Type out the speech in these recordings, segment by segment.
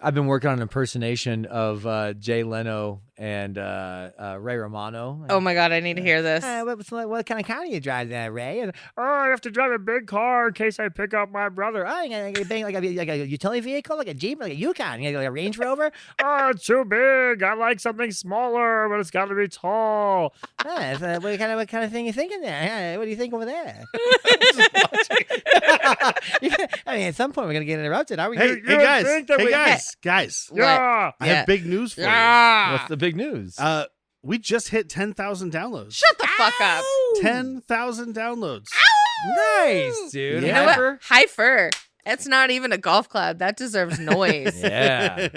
I've been working on an impersonation of Jay Leno and Ray Romano. Oh my God, I need to hear this. What kind of car do you drive there, Ray? And, I have to drive a big car in case I pick up my brother. Oh, you got like a utility vehicle, like a Jeep, like a Yukon, you got like a Range Rover. Oh, it's too big. I like something smaller, but it's got to be tall. What kind of thing you thinking there? What do you think over there? I mean, at some point we're gonna get interrupted. Are we? Hey guys! Yeah. I have big news for you. What's the big news? We just hit 10,000 downloads. Shut the fuck up. 10,000 downloads. Nice, dude. Yeah. You know what? High fur. That's not even a golf club. That deserves noise. Yeah.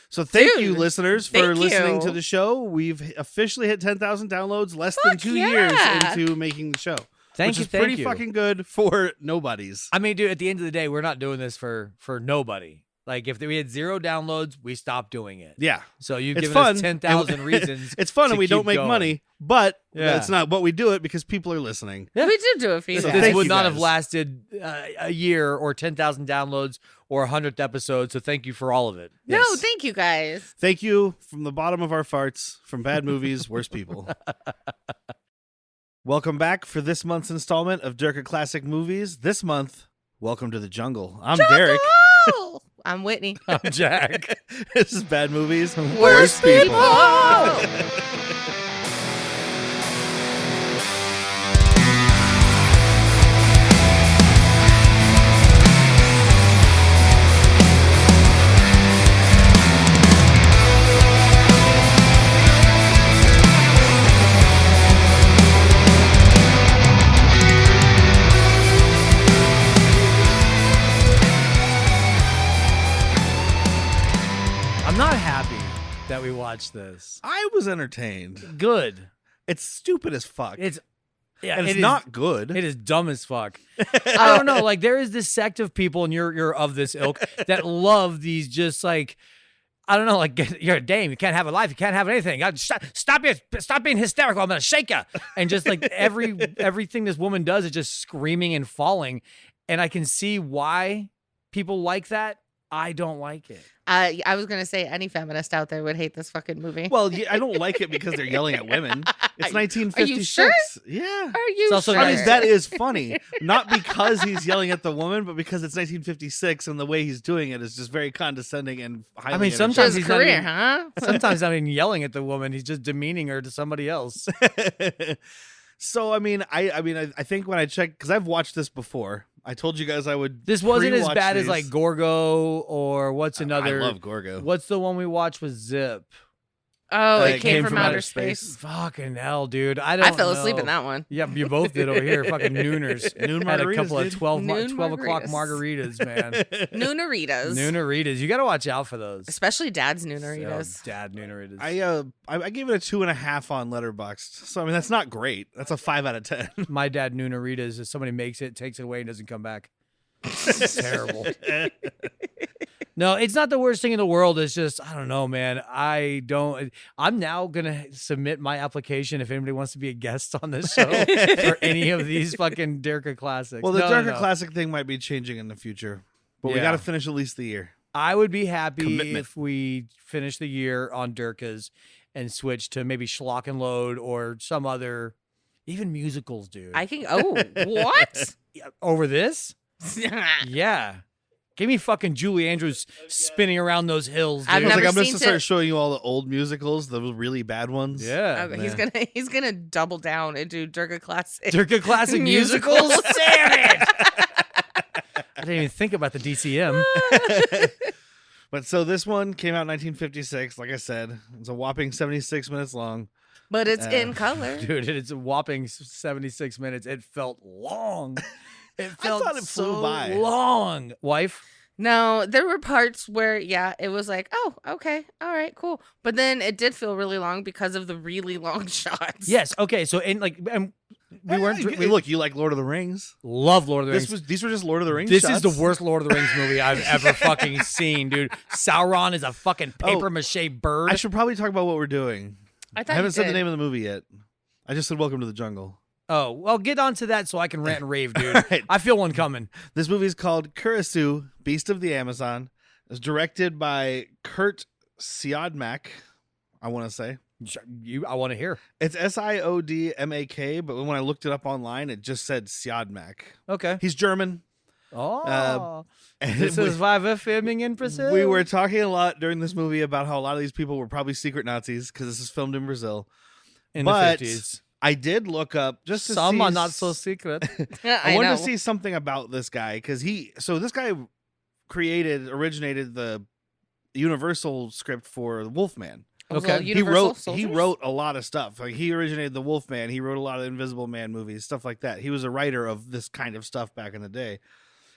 So thank Dude, you, listeners, for thank listening you. to the show. We've officially hit 10,000 downloads less than 2 years into making the show. Thank which you. is pretty fucking good for nobodies. I mean, dude, at the end of the day, we're not doing this for nobody. Like, if we had 0 downloads, we stopped doing it. Yeah. So you've It's given fun. us 10,000 reasons. It's fun to and we don't keep make going. money, but Yeah. it's not. But we do it because people are listening. Yeah. We did do it for you So guys. This thank would you not guys. have lasted a year or 10,000 downloads or 100th episode. So thank you for all of it. No, Yes. thank you guys. Thank you from the bottom of our farts, from bad movies, worst people. Welcome back for this month's installment of Dirka Classic Movies. This month, welcome to the jungle. I'm Derek. I'm Whitney. I'm Jack. This is Bad Movies, Worst people. I'm not happy that we watched this. I was entertained. Good. It's stupid as fuck. It's yeah, and it it's is- not good. It is dumb as fuck. I don't know. Like, there is this sect of people, and you're of this ilk, that love these just like, I don't know, like, you're a dame. You can't have a life. You can't have anything. Stop being hysterical. I'm gonna shake you. And just like everything this woman does is just screaming and falling. And I can see why people like that. I don't like it. I was going to say any feminist out there would hate this fucking movie. Well, yeah, I don't like it because they're yelling at women. It's 1956. Are you sure? Yeah. Are you It's also sure? I mean, that is funny. Not because he's yelling at the woman, but because it's 1956 and the way he's doing it is just very condescending and highly I mean, So sometimes his he's not career, even- huh? Sometimes not even yelling at the woman. He's just demeaning her to somebody else. So, I mean, I think when I checked, because I've watched this before. I told you guys I would. This wasn't as pre-watch bad as these. like Gorgo or what's another. I love Gorgo. What's the one we watched with Zip? Oh, It it came from outer space. Fucking hell, dude. I fell asleep know. in that one. Yeah, you both did over here. Fucking nooners. Noon Had a margaritas, couple of dude. 12 Noon o'clock margaritas. margaritas, man. Nooneritas. Nooneritas. You got to watch out for those. Especially Dad's Nooneritas. Oh, dad Nooneritas. I gave it a 2.5 on Letterboxd. So I mean that's not great. That's a 5 out of 10. My dad Nooneritas, if somebody makes it, takes it away, and doesn't come back. It's terrible. No, it's not the worst thing in the world. It's just, I don't know, man. I'm now going to submit my application if anybody wants to be a guest on this show for any of these fucking Dirka Classics. Well, the No, Dirka no. Classic thing might be changing in the future, but we Yeah. got to finish at least the year. I would be happy Commitment. if we finish the year on Dirkas and switch to maybe Schlock and Load or some other, even musicals, dude. I can. Oh, what? Over this? Yeah. Give me fucking Julie Andrews spinning around those hills, dude. I've I was never like, I'm going seen to start it. showing you all the old musicals, the really bad ones. Yeah. Okay, man. he's gonna double down and do Dirka Classic. Dirka Classic Musicals. musicals? Damn it! I didn't even think about the DCM. But so this one came out in 1956. Like I said, it's a whopping 76 minutes long. But it's in color. Dude, it's a whopping 76 minutes. It felt long. It felt thought it flew so by. long. Wife? No, there were parts where, yeah, it was like, oh, okay, all right, cool. But then it did feel really long because of the really long shots. Yes. Okay. So, we weren't. We Look, you like Lord of the Rings? love Lord of the Rings. These were just Lord of the Rings. This shots. is the worst Lord of the Rings movie I've ever fucking seen, dude. Sauron is a fucking paper mache bird. I should probably talk about what we're doing. I I haven't said the did. name of the movie yet. I just said Welcome to the Jungle. Oh, well, get on to that so I can rant and rave, dude. All right. I feel one coming. This movie is called Curucu, Beast of the Amazon, It was directed by Kurt Siodmak, I want to say. I want to hear. It's Siodmak, but when I looked it up online, it just said Siodmak. Okay. He's German. Oh. And This is why we're filming in Brazil. we were talking a lot during this movie about how a lot of these people were probably secret Nazis because this is filmed in Brazil. in but the 50s. I did look up just to Some see are not so secret. I wanted to see something about this guy because this guy originated the Universal script for the Wolfman. Okay. He wrote a lot of stuff. Like he originated the Wolfman. He wrote a lot of Invisible Man movies, stuff like that. He was a writer of this kind of stuff back in the day.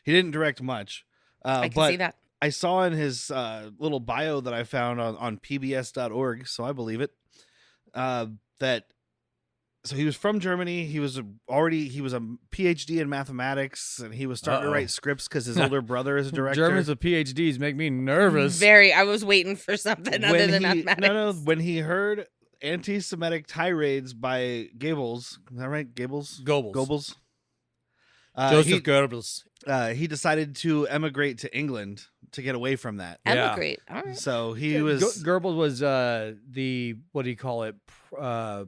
He didn't direct much. I can but see that. I saw in his little bio that I found on pbs.org, so I believe it, that so he was from Germany. He was a PhD in mathematics, and he was starting to write scripts because his older brother is a director. Germans with PhDs make me nervous. I was waiting for something other than mathematics. No, when he heard anti-Semitic tirades by Goebbels, is that right? Goebbels? Joseph Goebbels. He decided to emigrate to England to get away from that. Emigrate. All right. So he was Goebbels was the what do you call it?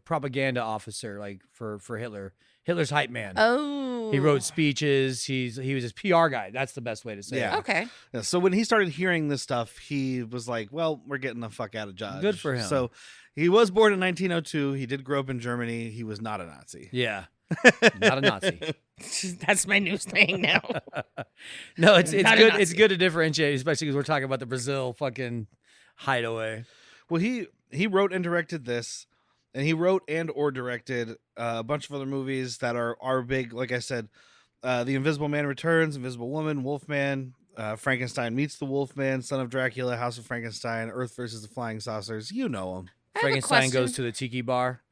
Propaganda officer, like for Hitler. Hitler's hype man. Oh. He wrote speeches. He was his PR guy. That's the best way to say it. Okay. Yeah, so when he started hearing this stuff, he was like, well, we're getting the fuck out of Dodge. Good for him. So he was born in 1902. He did grow up in Germany. He was not a Nazi. Yeah. Not a Nazi. That's my new thing now. No, it's Not a good. Nazi. It's good to differentiate, especially because we're talking about the Brazil fucking hideaway. Well, he wrote and directed this, and he wrote and or directed a bunch of other movies that are big. Like I said, The Invisible Man Returns, Invisible Woman, Wolfman, Frankenstein Meets the Wolfman, Son of Dracula, House of Frankenstein, Earth versus the Flying Saucers. You know them. Frankenstein goes to the tiki bar.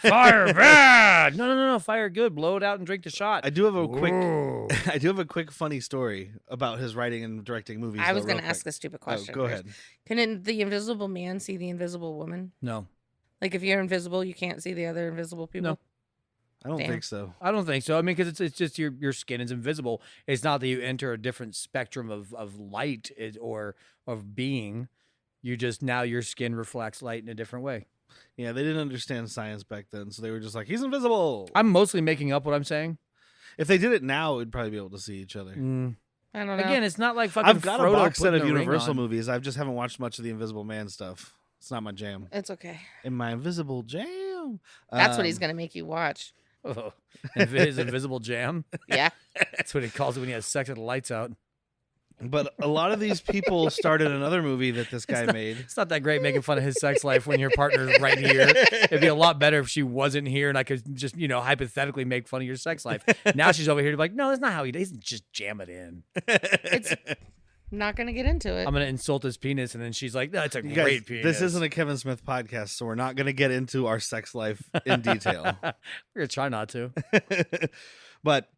Fire bad. No. Fire good. Blow it out and drink the shot. I do have a quick funny story about his writing and directing movies. I was going to ask a stupid question. Go first. ahead. Can the Invisible Man see the Invisible Woman? No. Like if you're invisible, you can't see the other invisible people? No. I don't Damn. think so. I don't think so. I mean, because it's just your skin is invisible. It's not that you enter a different spectrum of light or of being. You just now your skin reflects light in a different way. Yeah, they didn't understand science back then, so they were just like, he's invisible. I'm mostly making up what I'm saying. If they did it now, we'd probably be able to see each other. I don't know. Again, it's not like fucking I've got Frodo a box set putting of the ring Universal on. movies. I just haven't watched much of the Invisible Man stuff. It's not my jam. It's okay. In my invisible jam. That's what he's going to make you watch. Oh, his invisible jam. Yeah. That's what he calls it when he has sex with the lights out. But a lot of these people started another movie that this guy made. It's not that great making fun of his sex life when your partner's right here. It'd be a lot better if she wasn't here and I could just, hypothetically make fun of your sex life. Now she's over here to be like, no, that's not how he does. Just jam it in. It's not going to get into it. I'm going to insult his penis. And then she's like, that's a You great guys, penis. this isn't a Kevin Smith podcast, so we're not going to get into our sex life in detail. We're going to try not to. But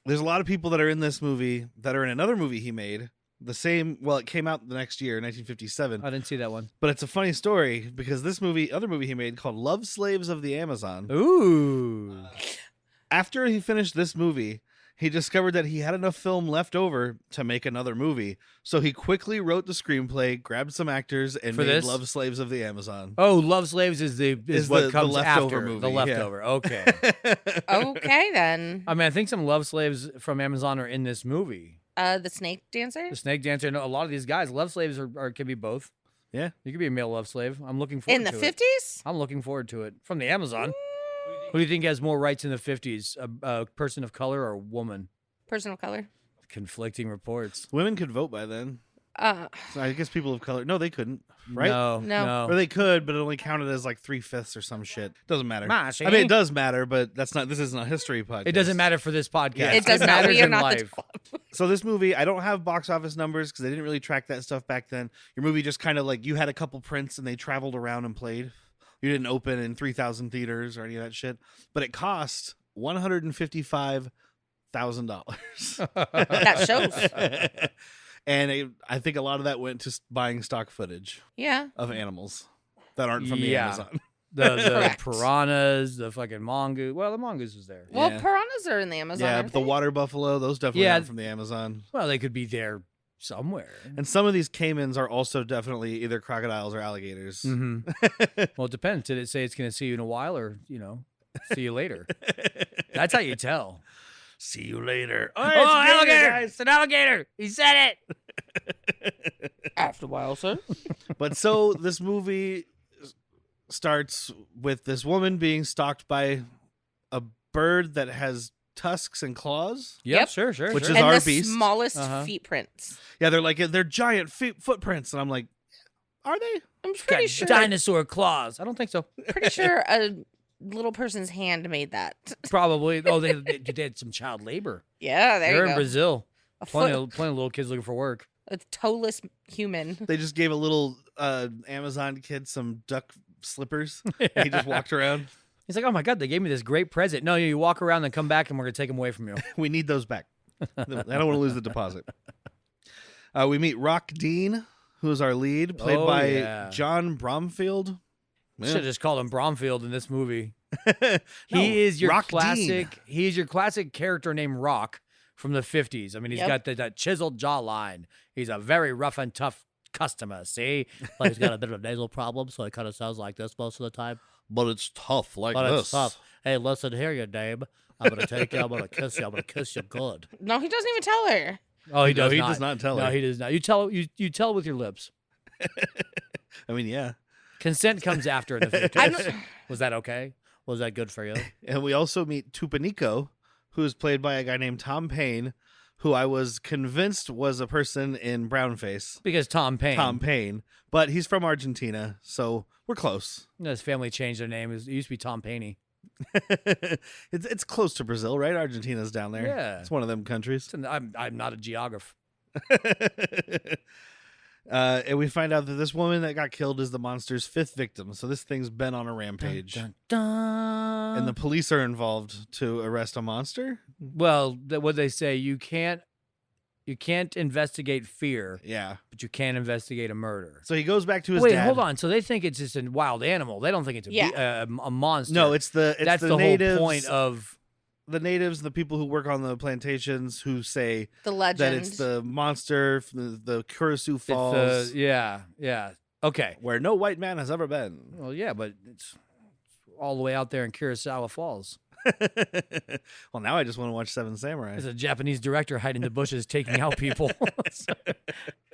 there's a lot of people that are in this movie that are in another movie he made. It came out the next year, 1957. I didn't see that one. But it's a funny story because this other movie he made called Love Slaves of the Amazon. Ooh. After he finished this movie, he discovered that he had enough film left over to make another movie. So he quickly wrote the screenplay, grabbed some actors, and made this? Love Slaves of the Amazon. Oh, Love Slaves is what comes the leftover after movie. the Yeah. leftover. Okay. Okay, then. I mean, I think some Love Slaves from Amazon are in this movie. The Snake Dancer? The Snake Dancer. No, a lot of these guys, Love Slaves can be both. Yeah. You could be a male love slave. I'm looking forward In the to it. 50s? I'm looking forward to it. From the Amazon. Who do you think has more rights in the 50s? A person of color or a woman? Person of color. Conflicting reports. Women could vote by then. So I guess people of color. No, they couldn't. Right? No. Or they could, but it only counted as like 3/5 or some shit. Doesn't matter. Mashi. I mean, it does matter, but this isn't a history podcast. It doesn't matter for this podcast. Yeah. It does not. matters We are in not life. the club. So this movie, I don't have box office numbers because they didn't really track that stuff back then. Your movie just kind of like you had a couple prints and they traveled around and played. You didn't open in 3,000 theaters or any of that shit. But it cost $155,000. That shows. And I think a lot of that went to buying stock footage Yeah. of animals that aren't from the Yeah. Amazon. The Correct. piranhas, the fucking mongoose. Well, the mongoose was there. Well, Yeah. piranhas are in the Amazon. Yeah, aren't but the they? water buffalo, those definitely Yeah. aren't from the Amazon. Well, they could be there somewhere. And some of these caimans are also definitely either crocodiles or alligators. Mm-hmm. Well, it depends. Did it say it's going to see you in a while, or see you later? That's how you tell. See you later. Oh, alligator! Guys. It's an alligator. He said it. After a while, sir. But so this movie starts with this woman being stalked by a bird that has tusks and claws. Yep. Sure. Which is And our the beast. smallest feet prints. Yeah, they're giant footprints, and I'm like, are they? I'm pretty sure. Dinosaur claws. I don't think so. Pretty sure a little person's hand made that. Probably. Oh, they did some child labor. Yeah, there They're you go. in Brazil. A Plenty of little kids looking for work. A toeless human. They just gave a little Amazon kid some duck slippers. And he just walked around. He's like, oh my God, they gave me this great present. No, you walk around and come back and we're going to take them away from you. We need those back. I don't want to lose the deposit. We meet Rock Dean, who is our lead, played by John Bromfield. Should have just called him Bromfield in this movie. No, he is your Rock classic. Dean. He is your classic character named Rock from the 50s. I mean, he's got that chiseled jawline. He's a very rough and tough customer. See, but he's got a bit of a nasal problem, so it kind of sounds like this most of the time. But it's tough like But this. it's tough. Hey, listen here, you Dame. I'm gonna take you. I'm gonna kiss you. I'm gonna kiss you good. No, he doesn't even tell her. Oh, he does. He not. does not tell her. No, he does not. You tell. You tell with your lips. I mean, yeah. Consent comes after in the 50s. Was that okay? Was that good for you? And we also meet Tupanico, who is played by a guy named Tom Payne, who I was convinced was a person in brownface. Because Tom Payne. But he's from Argentina, so we're close. His family changed their name. It used to be Tom Payne. It's close to Brazil, right? Argentina's down there. Yeah. It's one of them countries. I'm not a geographer. And we find out that this woman that got killed is the monster's 5th victim. So this thing's been on a rampage. Dun, dun, dun. And the police are involved to arrest a monster. Well, what they say, you can't investigate fear, Yeah. but you can investigate a murder. So he goes back to his Wait, dad. hold on. So they think it's just a wild animal. They don't think it's a monster. No, it's that's the the natives, whole point of the natives, the people who work on the plantations, who say The legend. that it's the monster from the Curucu Falls, yeah. Okay. where no white man has ever been. Well, yeah, but it's all the way out there in Kurosawa Falls. Well, now I just want to watch Seven Samurai. There's a Japanese director hiding in the bushes taking out people.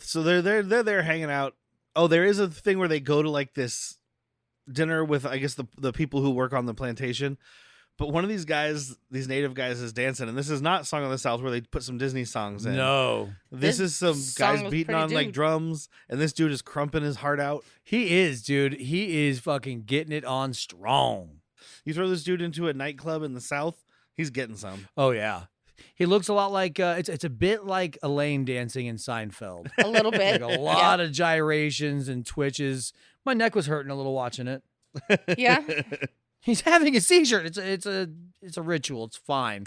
So they're there hanging out. Oh, there is a thing where they go to like this dinner with, I guess, the people who work on the plantation. But one of these guys, these native guys, is dancing, and this is not Song of the South where they put some Disney songs in. No. This is some song guys was beating pretty on like dude. drums, and this dude is crumping his heart out. He is, dude. He is fucking getting it on strong. You throw this dude into a nightclub in the South, he's getting some. Oh, yeah. He looks a lot like, it's a bit like Elaine dancing in Seinfeld. A little bit. Like a lot of gyrations and twitches. My neck was hurting a little watching it. Yeah. He's having a seizure. It's a ritual. It's fine.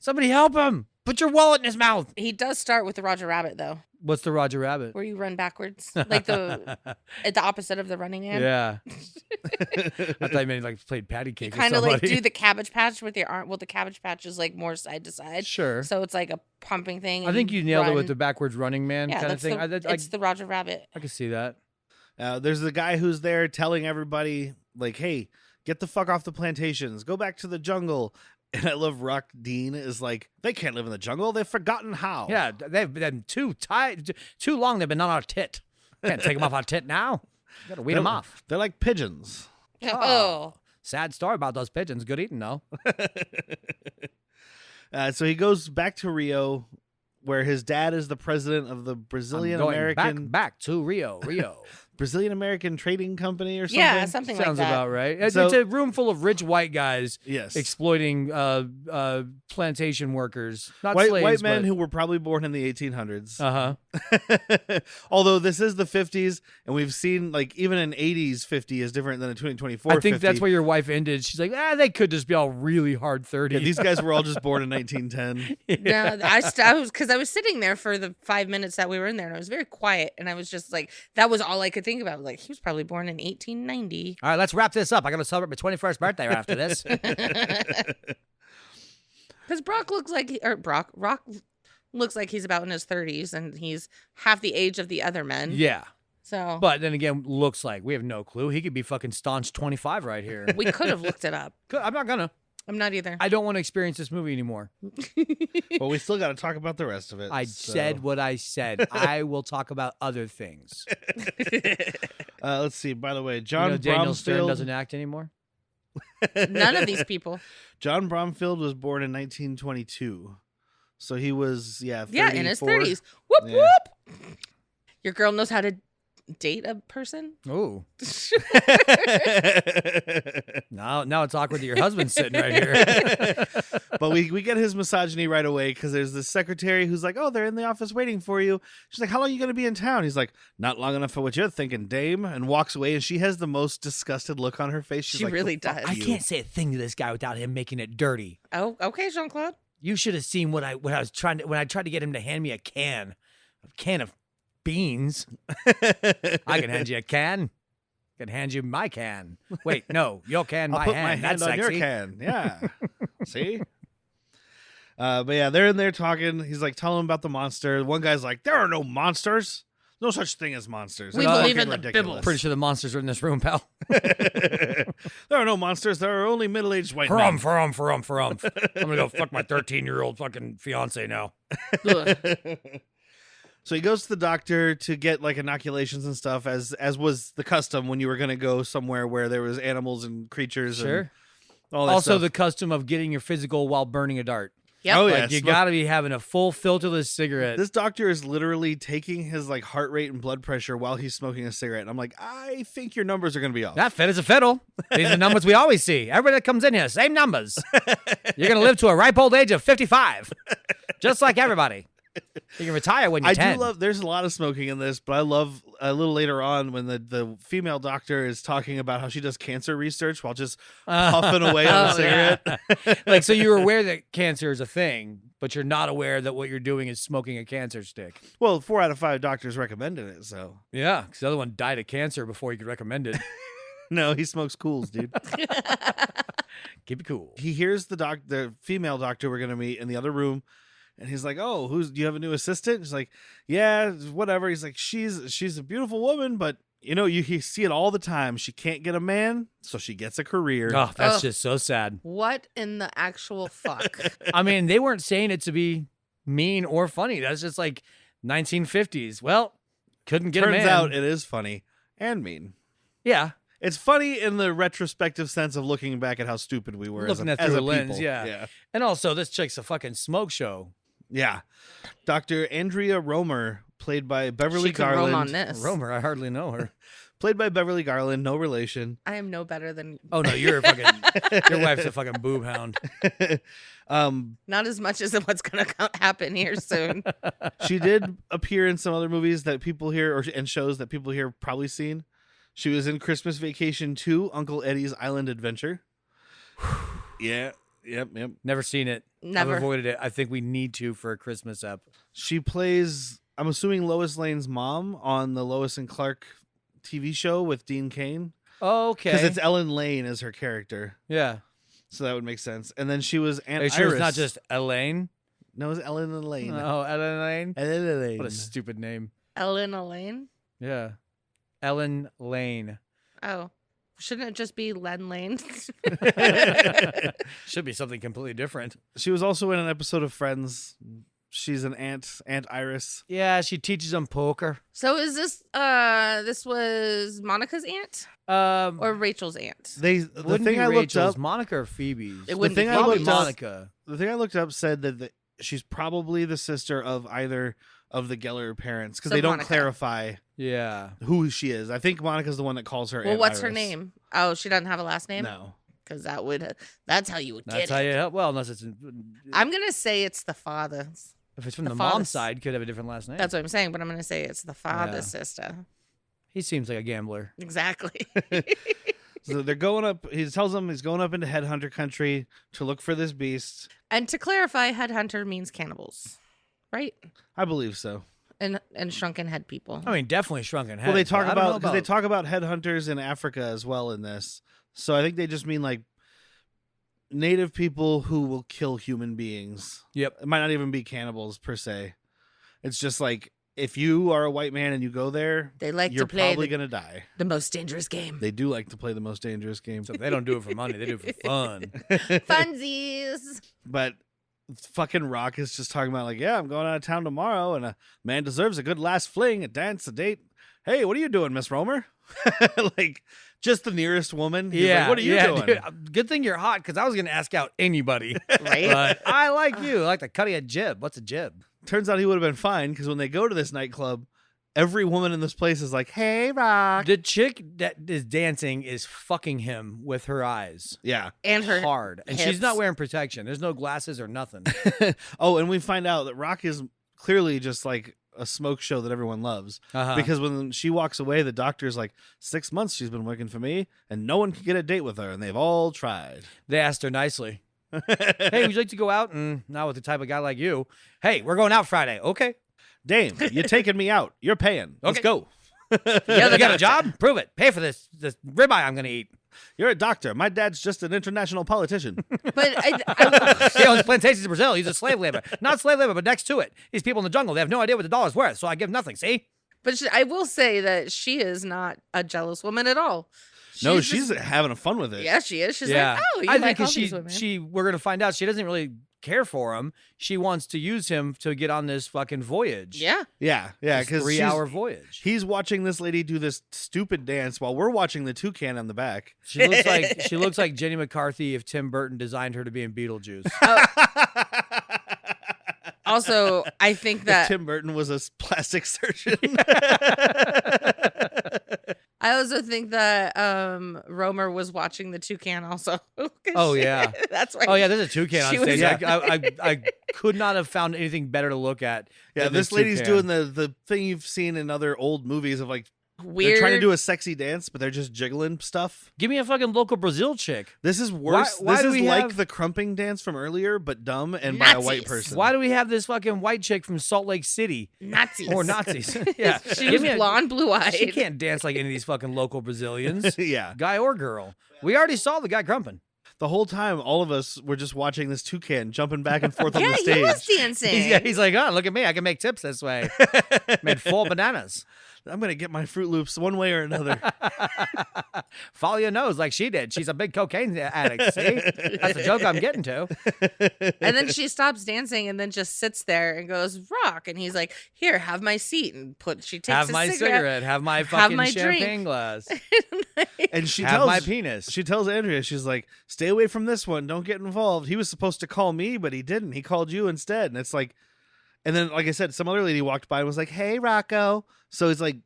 Somebody help him. Put your wallet in his mouth. He does start with the Roger Rabbit, though, What's the Roger Rabbit? where you run backwards. Like at the opposite of the Running Man. Yeah. I thought you meant like played patty cake. Kind of with like somebody. do the Cabbage Patch with your arm. Well, the Cabbage Patch is like more side to side. Sure. So it's like a pumping thing. I think you nailed it with the run. backwards running man Yeah, kind of that's thing. it's the Roger Rabbit. I can see that. There's the guy who's there telling everybody, like, hey, get the fuck off the plantations. Go back to the jungle. And I love Rock Dean is like, they can't live in the jungle. They've forgotten how. Yeah, they've been too long. They've been on our tit. Can't take them off our tit now. Got to weed them off. They're like pigeons. Oh. Sad story about those pigeons. Good eating though. So he goes back to Rio, where his dad is the president of the Brazilian American back to Rio. Brazilian American Trading Company or something. Yeah, something Sounds like that. about right. It's So- a room full of rich white guys Yes. exploiting plantation workers, not White slaves, men who were probably born in the 1800s. Although this is the 50s, and we've seen like even an 80s 50 is different than a 2024 I think 50. that's where your wife ended. She's like, they could just be all really hard 30s. Yeah, these guys were all just born in 1910. No, I was because I was sitting there for the 5 minutes that we were in there, and I was very quiet, and I was just like, that was all I could think about. Like, he was probably born in 1890. All right, let's wrap this up. I got to celebrate my 21st birthday right after this. Because Brock looks like, or Rock looks like he's about in his 30s, and he's half the age of the other men. Yeah. So, But then again, looks like we have no clue. He could be fucking staunch 25 right here. we could have looked it up. I'm not gonna. I'm not either. I don't want to experience this movie anymore. But we still got to talk about the rest of it. I said what I said. I will talk about other things. Let's see. By the way, John Daniel Stern Bromfield doesn't act anymore. None of these people. John Bromfield was born in 1922, so he was 34. Yeah, in his 30s. Whoop Yeah. whoop. Your girl knows how to date a person. Oh. Now it's awkward that your husband's sitting right here. But we get his misogyny right away because there's this secretary who's like, "Oh, they're in the office waiting for you." She's like, "How long are you going to be in town?" He's like, "Not long enough for what you're thinking, dame," and walks away. And she has the most disgusted look on her face. She's She like, really "The fuck does. I you." can't say a thing to this guy without him making it dirty. Oh, okay, Jean-Claude. You should have seen when I was trying to when I tried to get him to hand me a can of beans. I can hand you a can. I can hand you my can. Wait, no, your can, I'll my put hand. my hand That's on sexy. your can. Yeah. See? But yeah, they're in there talking. He's like telling him about the monster. One guy's like, "There are no monsters. No such thing as monsters. We That's believe fucking in the ridiculous." Pretty sure the monsters are in this room, pal. There are no monsters. There are only middle-aged white men. For I'm gonna go fuck my 13-year-old fucking fiance now. Ugh. So he goes to the doctor to get like inoculations and stuff, as was the custom when you were going to go somewhere where there was animals and creatures. Sure. And all that Also, stuff. the custom of getting your physical while burning a dart. Yep. Oh, Like, yeah. you gotta be having a full filterless cigarette. This doctor is literally taking his like heart rate and blood pressure while he's smoking a cigarette. And I'm like, I think your numbers are going to be off. That fit is a fiddle. These are the numbers we always see. Everybody that comes in here, same numbers. You're gonna live to a ripe old age of 55, just like everybody. You can retire when you're 10. do love. There's a lot of smoking in this, but I love a little later on when the female doctor is talking about how she does cancer research while just puffing away on a Oh, yeah. cigarette. Like, so you're aware that cancer is a thing, but you're not aware that what you're doing is smoking a cancer stick. Well, 4 out of 5 doctors recommended it. So Yeah, because the other one died of cancer before you could recommend it. no, he smokes cools, dude. Keep it cool. He hears the female doctor we're gonna meet in the other room, and he's like, "Oh, do you have a new assistant?" He's like, "Yeah, whatever." He's like, "She's a beautiful woman, but you see it all the time. She can't get a man, so she gets a career." Oh, that's Ugh. just so sad. What in the actual fuck? I mean, they weren't saying it to be mean or funny. That's just like 1950s. Well, couldn't get a Turns man. out it is funny and mean. Yeah. It's funny in the retrospective sense of looking back at how stupid we were Looking as at through a a lens, people. yeah. And also, this chick's a fucking smoke show. Yeah. Dr. Andrea Romar, played by Beverly She could roam Garland. on this. Romer, I hardly know her. Played by Beverly Garland, no relation. I am no better than. Oh no, you're a fucking. Your wife's a fucking boob hound. Not as much as what's gonna happen here soon. She did appear in some other movies that people here and shows that people here have probably seen. She was in Christmas Vacation 2, Uncle Eddie's Island Adventure. Yeah. Yep. Never seen it. Never. I've avoided it. I think we need to for a Christmas ep. She plays, I'm assuming, Lois Lane's mom on the Lois and Clark TV show with Dean Cain. Okay. Because it's Ellen Lane as her character. Yeah. So that would make sense. And then she was Aunt Are you sure Iris. it's not just Elaine? No, it's Ellen and Lane. Oh, Ellen Lane. Ellen Lane. What a stupid name. Ellen Elaine. Yeah. Ellen Lane. Oh, shouldn't it just be Len Lane? Should be something completely different. She was also in an episode of Friends. She's an Aunt Iris. Yeah, she teaches them poker. So is this this was Monica's aunt or Rachel's aunt? The wouldn't thing be I looked Rachel's, up, Monica or Phoebe's. It wouldn't thing be I Probably looked up- Monica. the thing I looked up said that she's probably the sister of either of the Geller parents because So they don't Monica. clarify Yeah. who she is. I think Monica's the one that calls her. Well, Aunt what's her Iris. name? Oh, she doesn't have a last name? No. Because that's how you would That's get how it. you help. Well, unless it's I'm going to say it's the father. if it's from the the father's- mom's side, could have a different last name. That's what I'm saying, but I'm going to say it's the father's Yeah. sister. He seems like a gambler. Exactly. So they're going up. He tells them he's going up into headhunter country to look for this beast. And to clarify, headhunter means cannibals, right? I believe so. And shrunken head people. I mean, definitely shrunken head. Well, they talk but I don't know about because they talk about headhunters in Africa as well in this. So I think they just mean like native people who will kill human beings. Yep. It might not even be cannibals per se. It's just like, if you are a white man and you go there, They like you're to play probably going to die. the most dangerous game. They do like to play the most dangerous game. So they don't do it for money. They do it for fun. Funsies. But fucking Rock is just talking about like, yeah, I'm going out of town tomorrow and a man deserves a good last fling, a dance, a date. Hey, what are you doing, Miss Romer? Like, just the nearest woman. He's like, what are you doing? Dude, good thing you're hot, because I was going to ask out anybody. Right? But I like you. I like the cut of a jib. What's a jib? Turns out he would have been fine, because when they go to this nightclub, every woman in this place is like, hey, Rock. The chick that is dancing is fucking him with her eyes. Yeah. And her Hard. And hips. she's not wearing protection. There's no glasses or nothing. Oh, and we find out that Rock is clearly just like a smoke show that everyone loves. Uh-huh. Because when she walks away, the doctor's like, 6 months she's been working for me, and no one can get a date with her, and they've all tried. They asked her nicely. Hey, would you like to go out? Not with the type of guy like you. Hey, we're going out Friday. Okay. Dame, you're taking me out. You're paying. Let's Okay. go. You got a job? Prove it. Pay for this ribeye I'm going to eat. You're a doctor. My dad's just an international politician. But He owns plantations in Brazil. He's a slave labor. Not slave labor, but next to it. These people in the jungle, they have no idea what the dollar's worth, so I give nothing, see? But I will say that she is not a jealous woman at all. No, just- she's having fun with it. Yeah, she is. She's Yeah. like, oh, you I like think all these women. we're going to find out she doesn't really care for him. She wants to use him to get on this fucking voyage. Yeah. Yeah, This because 3-hour voyage. he's watching this lady do this stupid dance while we're watching the toucan on the back. She looks like Jenny McCarthy if Tim Burton designed her to be in Beetlejuice. Also, I think If that Tim Burton was a plastic surgeon. I also think that Romer was watching the toucan also. 'Cause Oh, yeah. That's why. Oh yeah, there's a toucan on She was- stage. Yeah. I could not have found anything better to look at. Yeah, than this lady's toucan. doing the thing you've seen in other old movies of like, Weird. they're trying to do a sexy dance, but they're just jiggling stuff. Give me a fucking local Brazil chick. This is worse. Why This do is we like have- the crumping dance from earlier, but dumb and by a white Nazis. person. Why do we have this fucking white chick from Salt Lake City Nazis. or Nazis? Yeah, She Give was me a- blonde, blue eyed. She can't dance like any of these fucking local Brazilians, Yeah. guy or girl. We already saw the guy crumping. The whole time, all of us were just watching this toucan jumping back and forth on Yeah, the he stage. was dancing. He's like, oh, look at me. I can make tips this way. Made 4 bananas. I'm going to get my Fruit Loops one way or another. Follow your nose like she did. She's a big cocaine addict. See? That's the joke I'm getting to. And then she stops dancing and then just sits there and goes, Rock. And he's like, here, have my seat. And she takes Have a my cigarette. Have my fucking my champagne drink. glass. And she Have tells my penis. She tells Andrea, she's like, stay away from this one. Don't get involved. He was supposed to call me, but he didn't. He called you instead. And it's like, and then, like I said, some other lady walked by and was like, hey, Rocco. So it's like,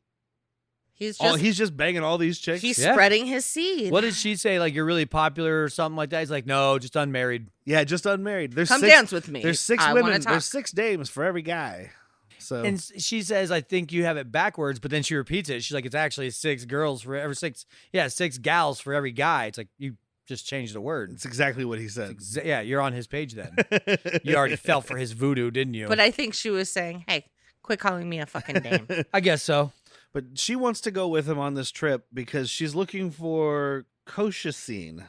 He's just, he's just banging all these chicks. he's Yeah. spreading his seed. What did she say? Like, you're really popular or something like that? He's like, no, just unmarried. Yeah, just unmarried. There's Come 6, dance with me. There's 6 I wanna women. talk. There's 6 dames for every guy. So And she says, I think you have it backwards, but then she repeats it. She's like, it's actually 6 girls for every 6. Yeah, 6 gals for every guy. It's like, you just changed the word. it's exactly what he said. Yeah, you're on his page then. You already fell for his voodoo, didn't you? But I think she was saying, hey, quit calling me a fucking dame. I guess so. But she wants to go with him on this trip because she's looking for colchicine,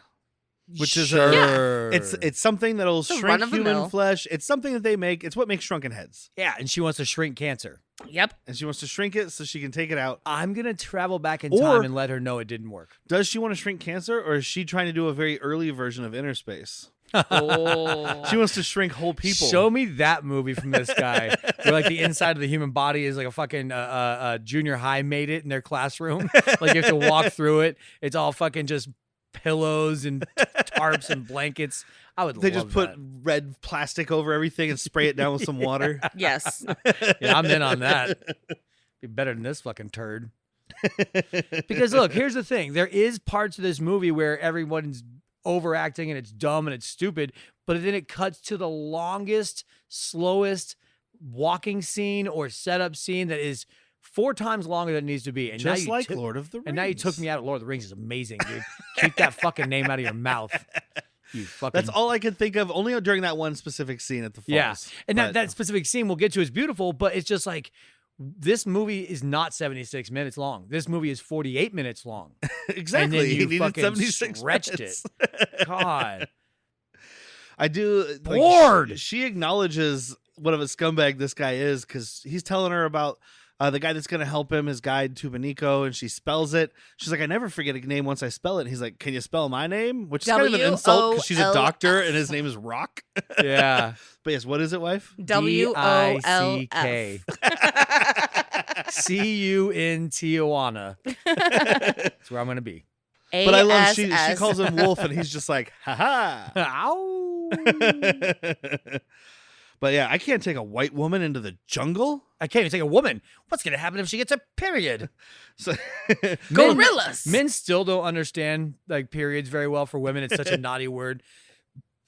which is Sure. it's something that'll It's a shrink run-of-the-mill. human flesh. It's something that they make. It's what makes shrunken heads. Yeah, and she wants to shrink cancer. Yep. And she wants to shrink it so she can take it out. I'm going to travel back in Or- time and let her know it didn't work. Does she want to shrink cancer, or is she trying to do a very early version of Inner Space? Oh. She wants to shrink whole people. Show me that movie from this guy where like the inside of the human body is like a fucking junior high made it in their classroom. Like you have to walk through it. It's all fucking just pillows and tarps and blankets. I would They love just put that. red plastic over everything and spray it down with some water. Yes. Yeah, I'm in on that. Be better than this fucking turd. Because look, here's the thing. There is parts of this movie where everyone's overacting and it's dumb and it's stupid, but then it cuts to the longest, slowest walking scene or setup scene that is 4 times longer than it needs to be. And Just now you like took- Lord of the Rings. And now you took me out of Lord of the Rings is amazing, dude. Keep that fucking name out of your mouth. You fucking That's all I could think of, only during that one specific scene at the falls. Yeah. And But- that specific scene we'll get to is beautiful, but it's just like this movie is not 76 minutes long. This movie is 48 minutes long. exactly. And then you he needed fucking 76 stretched minutes. it. God. I do. Like, Bored. she acknowledges what of a scumbag this guy is because he's telling her about the guy that's going to help him, his guide, Tubanico, and she spells it. She's like, I never forget a name once I spell it. And he's like, can you spell my name? Which is kind of an insult because she's a doctor and his name is Rock. Yeah. But yes, what is it, wife? WOLF. See you in Tijuana. That's where I'm going to be. But I love she calls him Wolf and he's just like, ha ha. Ow. But yeah, I can't take a white woman into the jungle. I can't even take a woman. What's going to happen if she gets a period? So Gorillas. Men still don't understand like periods very well for women. It's such a naughty word.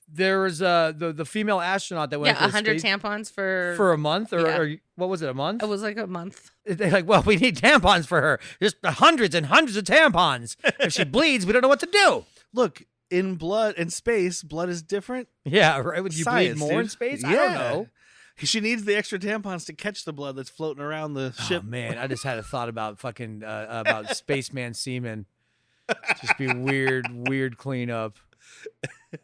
There was the female astronaut that went 100 tampons for a month or what was it, a month? It was like a month. They're like, well, we need tampons for her. Just hundreds and hundreds of tampons. If she bleeds, we don't know what to do. Look, in blood in space, blood is different. Yeah, right. Would you Science, bleed more dude. in space? Yeah. I don't know. She needs the extra tampons to catch the blood that's floating around the ship. Oh man, I just had a thought about fucking about spaceman semen. Just be weird cleanup.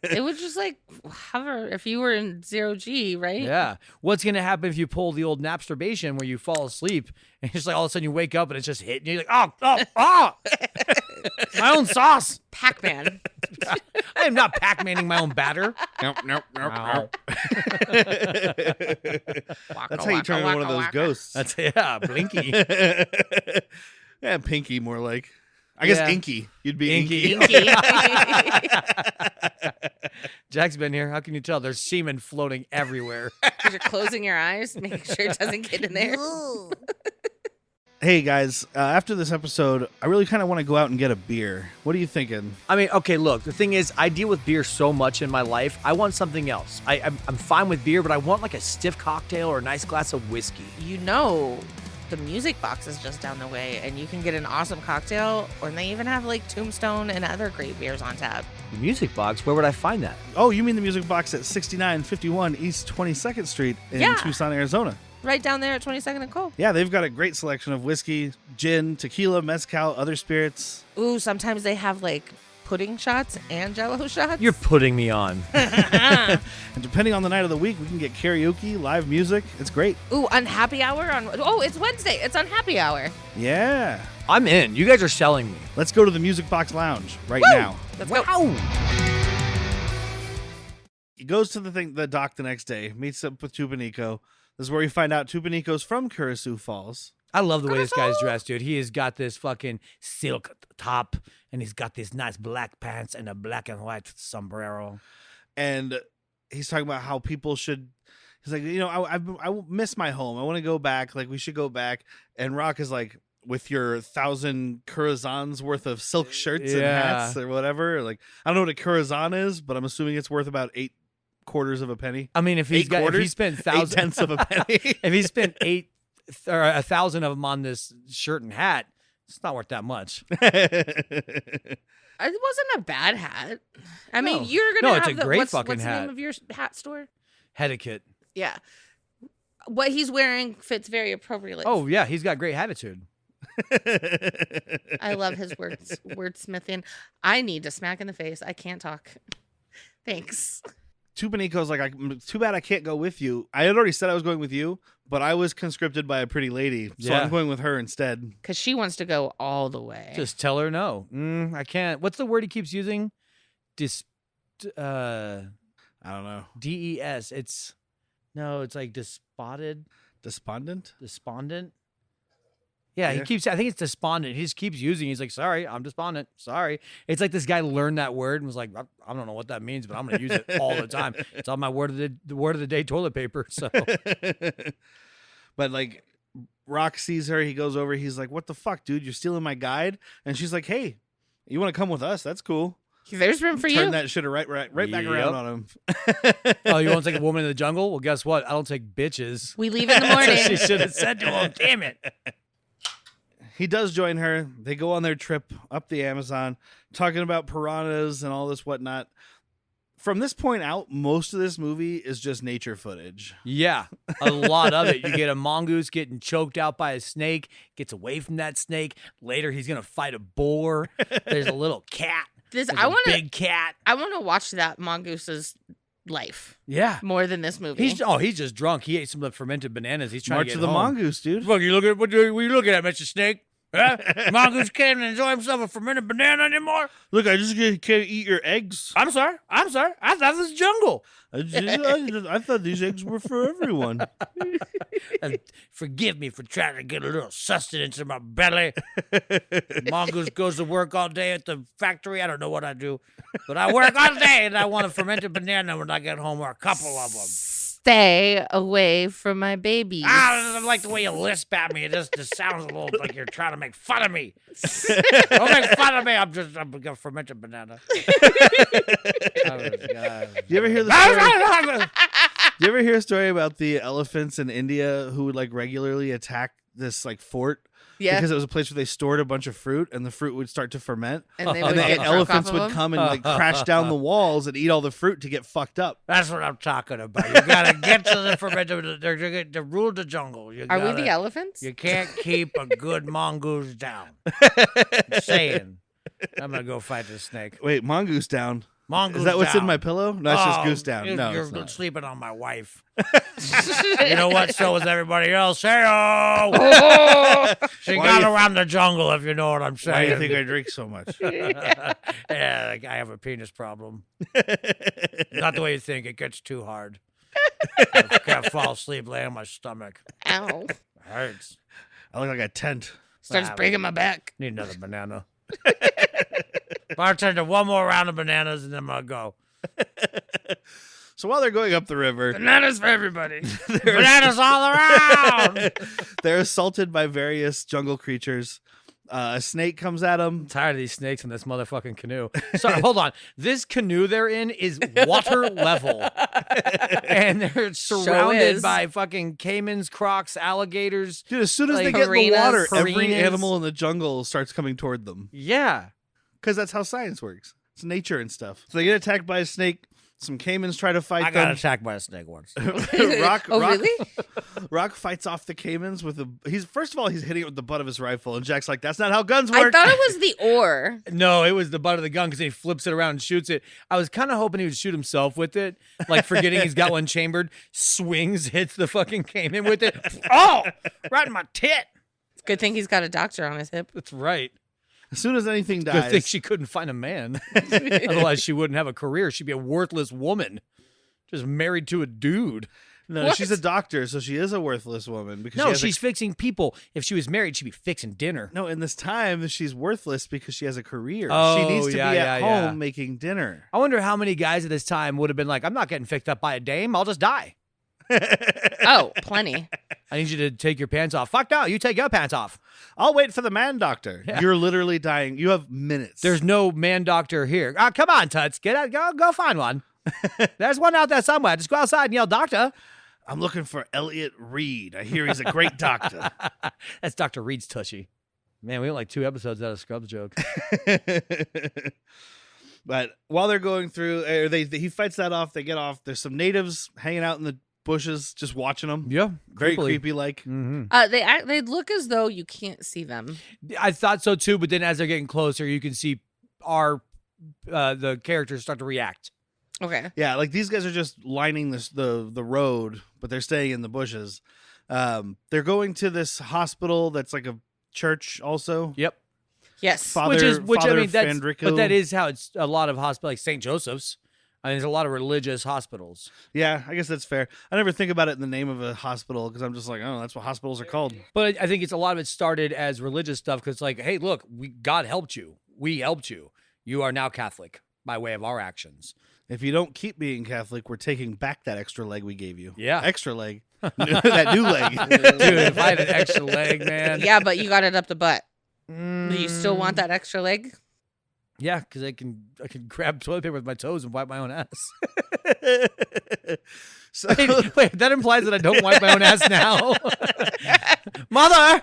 It would just like hover if you were in 0G, right? Yeah. What's gonna happen if you pull the old masturbation where you fall asleep and just like all of a sudden you wake up and it's just hitting you? You're like, oh, my own sauce. Pac-Man. I am not Pac-Manning my own batter. Nope. Ow. That's how you turn into one of those ghosts. That's Blinky. Yeah, Pinky more like. I guess Inky. You'd be Inky. Jack's been here. How can you tell? There's semen floating everywhere. Because you're closing your eyes, making sure it doesn't get in there. Hey guys, after this episode, I really kind of want to go out and get a beer. What are you thinking? I mean, okay, look, the thing is, I deal with beer so much in my life. I want something else. I'm fine with beer, but I want like a stiff cocktail or a nice glass of whiskey. You know, the music box is just down the way, and you can get an awesome cocktail, or they even have like Tombstone and other great beers on tap. The music box? Where would I find that? Oh, you mean the music box at 6951 East 22nd Street in Tucson, Arizona. Right down there at 22nd and Cole. Yeah, they've got a great selection of whiskey, gin, tequila, mezcal, other spirits. Ooh, sometimes they have like pudding shots and jello shots. You're putting me on. And depending on the night of the week, we can get karaoke, live music. It's great. Ooh, on happy hour it's Wednesday. It's on happy hour. Yeah. I'm in. You guys are selling me. Let's go to the Music Box Lounge right now. Let's go. He goes to the dock the next day, meets up with Tubanico. This is where we find out Tubanico's from Curucu Falls. I love the way this guy's dressed, dude. He has got this fucking silk top, and he's got these nice black pants and a black and white sombrero. And he's talking about how people should. He's like, I miss my home. I want to go back. Like, we should go back. And Rock is like, with your 1,000 Curazans worth of silk shirts and hats or whatever. Like, I don't know what a Curazan is, but I'm assuming it's worth about 8/4 of a penny. I mean, if he spent 8/10 of a penny, if he spent 8 or 1,000 of them on this shirt and hat, it's not worth that much. It wasn't a bad hat. I mean, you're gonna have it's a great fucking what's hat. the name of your hat store? Etiquette. Yeah. What he's wearing fits very appropriately. Oh yeah, he's got great attitude. I love his wordsmithing. I need to smack in the face. I can't talk. Thanks. Tubanico's like, too bad I can't go with you. I had already said I was going with you, but I was conscripted by a pretty lady, so I'm going with her instead. Because she wants to go all the way. Just tell her no. I can't. What's the word he keeps using? I don't know. DES. It's like despondent. Yeah, he keeps. I think it's despondent. He just keeps using. He's like, sorry, I'm despondent. Sorry. It's like this guy learned that word and was like, I don't know what that means, but I'm going to use it all the time. It's on my word of the day toilet paper. So, but like, Rock sees her. He goes over. He's like, what the fuck, dude? You're stealing my guide. And she's like, hey, you want to come with us? That's cool. There's room for you. Turn that shit right back around on him. Oh, you want to take a woman in the jungle? Well, guess what? I don't take bitches. We leave in the morning. That's what she should have said to him. Damn it. He does join her. They go on their trip up the Amazon, talking about piranhas and all this whatnot. From this point out, most of this movie is just nature footage. Yeah, a lot of it. You get a mongoose getting choked out by a snake, gets away from that snake. Later, he's going to fight a boar. There's a little cat. Big cat. I want to watch that mongoose's life Yeah. more than this movie. He's just drunk. He ate some of the fermented bananas. He's trying March to get of the home. Mongoose, dude. Fuck, what are you looking at, Mr. Snake? Huh? Mongoose can't enjoy himself a fermented banana anymore? Look, I just can't eat your eggs. I'm sorry. I thought this was jungle. I thought these eggs were for everyone. Forgive me for trying to get a little sustenance in my belly. Mongoose goes to work all day at the factory. I don't know what I do, but I work all day, and I want a fermented banana when I get home, or a couple of them. Stay away from my babies. I don't like the way you lisp at me. It just sounds a little like you're trying to make fun of me. Don't make fun of me. I'm a fermented banana. Oh, God. You ever hear the story? You ever hear a story about the elephants in India who would like regularly attack this like fort? Yeah. Because it was a place where they stored a bunch of fruit, and the fruit would start to ferment, And they and would the get drunk elephants off of would them? come and like crash down the walls and eat all the fruit to get fucked up. That's what I'm talking about. You gotta get to the fermented. The rule of the jungle. Are we the elephants? You can't keep a good mongoose down. I'm saying. I'm gonna go fight this snake. Wait, mongoose down. Mongoose Is that what's down. in my pillow? No, it's just goose down. No, You're it's not. sleeping on my wife. You know what? So is everybody else. Hey, she Why got do you- around the jungle, if you know what I'm Why saying. do you think I drink so much? Yeah, I have a penis problem. Not the way you think. It gets too hard. I can't fall asleep laying on my stomach. Ow. It hurts. I look like a tent. Starts Wow. breaking my back. Need another banana. Bartender, one more round of bananas and then I'm going to go. So while they're going up the river, Bananas for everybody. Bananas all around! they're assaulted by various jungle creatures. A snake comes at them. I'm tired of these snakes in this motherfucking canoe. Sorry, hold on. This canoe they're in is water level. And they're surrounded is. by fucking caimans, crocs, alligators. Dude, as soon as they Like get in the water, every hyenas. animal in the jungle starts coming toward them. Yeah. Because that's how science works. It's nature and stuff. So they get attacked by a snake. Some caimans try to fight I got them. attacked by a snake once. Rock, Oh, Rock, really? Rock fights off the caimans with a. He's first of all he's hitting it with the butt of his rifle, and Jack's like, "That's not how guns I work." thought it was the oar. No, it was the butt of the gun because he flips it around and shoots it. I was kind of hoping he would shoot himself with it, like forgetting he's got one chambered, swings, hits the fucking caiman with it. Oh, right in my tit. Good thing he's got a doctor on his hip. That's right. As soon as anything Good thing dies, she couldn't find a man. Otherwise, she wouldn't have a career. She'd be a worthless woman, just married to a dude. no, What? she's a doctor, so she is a worthless woman because she No, has she's fixing people. If she was married, she'd be fixing dinner. no. In this time, she's worthless because she has a career. Oh, she needs to yeah, be at yeah, home yeah. making dinner. I wonder how many guys at this time would have been like, I'm not getting fixed up by a dame. I'll just die. Oh, plenty. I need you to take your pants off. Fuck no, you take your pants off. I'll wait for the man doctor. Yeah. You're literally dying. You have minutes. There's no man doctor here. Come on, Tuts. Get out. Go find one. There's one out there somewhere. Just go outside and yell, doctor. I'm looking for Elliot Reed. I hear he's a great doctor. That's Dr. Reed's tushy. Man, we got like 2 episodes out of Scrubs joke. But while they're going through, he fights that off. They get off. There's some natives hanging out in the bushes, just watching them. Yeah. Very creepy like. Mm-hmm. They look as though you can't see them. I thought so too, but then as they're getting closer, you can see the characters start to react. Okay. Yeah, like these guys are just lining the road, but they're staying in the bushes. They're going to this hospital that's like a church also. Yep. Yes. Father, But that is how it's a lot of hospitals, like St. Joseph's. I mean, there's a lot of religious hospitals. Yeah, I guess that's fair. I never think about it in the name of a hospital because I'm just like, oh, that's what hospitals are called. But I think it's a lot of it started as religious stuff because it's like, hey, look, God helped you. We helped you. You are now Catholic by way of our actions. If you don't keep being Catholic, we're taking back that extra leg we gave you. Yeah. Extra leg. That new leg. Dude, if I had an extra leg, man. Yeah, but you got it up the butt. Do you still Mm. want that extra leg? Yeah, because I can grab toilet paper with my toes and wipe my own ass. So, Wait, that implies that I don't wipe my own ass now. Mother!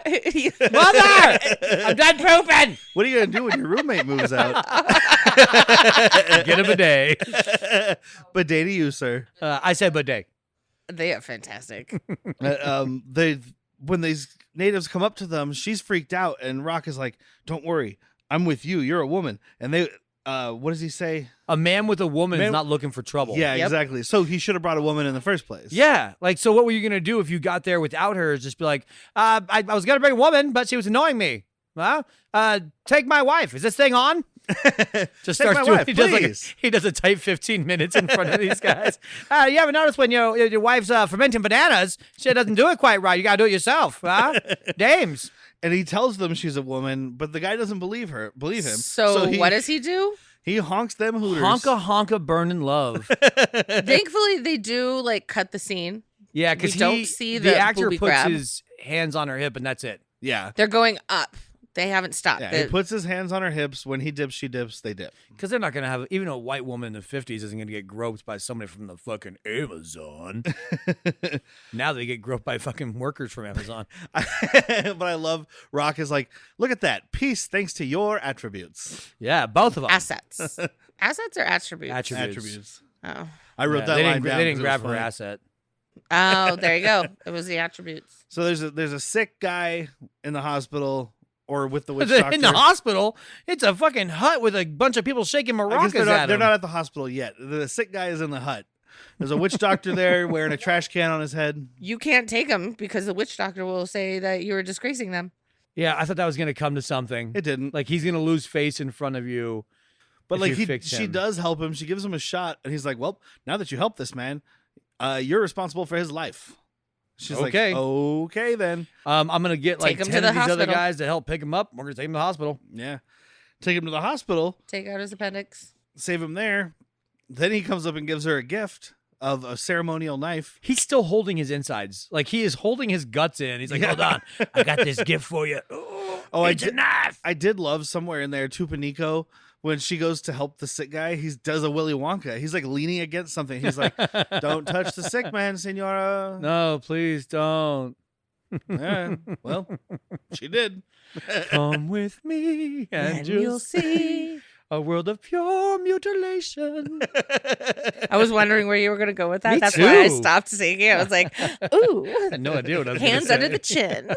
Mother! I'm done pooping! what are you going to do when your roommate moves out? Get a bidet. Bidet to you, sir. I said bidet. They are fantastic. When these natives come up to them, she's freaked out, and Rock is like, "Don't worry, I'm with you. You're a woman." And what does he say? A man with a woman is not looking for trouble. Yeah, Yep. exactly. So he should have brought a woman in the first place. Yeah. Like, so what were you going to do if you got there without her? Just be like, I was going to bring a woman, but she was annoying me. Well, take my wife. Is this thing on? Just Take starts my doing. wife, He please. does a tight 15 minutes in front of these guys. You haven't noticed when your wife's fermenting bananas, she doesn't do it quite right. You got to do it yourself. Dames. And he tells them she's a woman, but the guy doesn't believe him. So what does he do? He honks them hooters. Honka, burn in love. Thankfully, they do like cut the scene. Yeah, because We don't see the the actor booby puts grab. his hands on her hip, and that's it. Yeah. They're going up. They haven't stopped. Yeah, he puts his hands on her hips. When he dips, she dips. They dip. Because they're not going to have, even a white woman in the 50s isn't going to get groped by somebody from the fucking Amazon. Now they get groped by fucking workers from Amazon. But I love Rock is like, look at that. Peace thanks to your attributes. Yeah, both of them. Assets. Assets or attributes? Attributes. Oh. I wrote that they line didn't, down. They didn't 'cause it grab was her funny. asset. Oh, there you go. It was the attributes. So there's a sick guy in the hospital or with the witch In doctor. the hospital, it's a fucking hut with a bunch of people shaking I guess maracas they're at not, they're him. not at the hospital yet. The sick guy is in the hut. There's a witch doctor there wearing a trash can on his head. You can't take them because the witch doctor will say that you were disgracing them. Yeah, I thought that was going to come to something. It didn't. Like he's going to lose face in front of you. But if like you fix she him. does help him. She gives him a shot, and he's like, "Well, now that you helped this man, you're responsible for his life." She's Okay. like, "Okay, then." I'm going to get like Take him 10 to of the these other hospital. guys to help pick him up. We're going to take him to the hospital. Yeah, take him to the hospital, Take out his appendix. save him there. Then he comes up and gives her a gift of a ceremonial knife. He's still holding his insides. Like he is holding his guts in. He's like, Yeah. hold on. I got this gift for you. Oh, It's a knife. I did love somewhere in there Tupanico when she goes to help the sick guy. He does a Willy Wonka. He's like leaning against something. He's like, "Don't touch the sick man, Senora." No, please don't. Yeah, well, she did. Come with me and you'll see a world of pure mutilation. I was wondering where you were going to go with that. Me That's why I too. stopped singing. I was like, ooh. I had no idea what I was gonna Hands say. under the chin.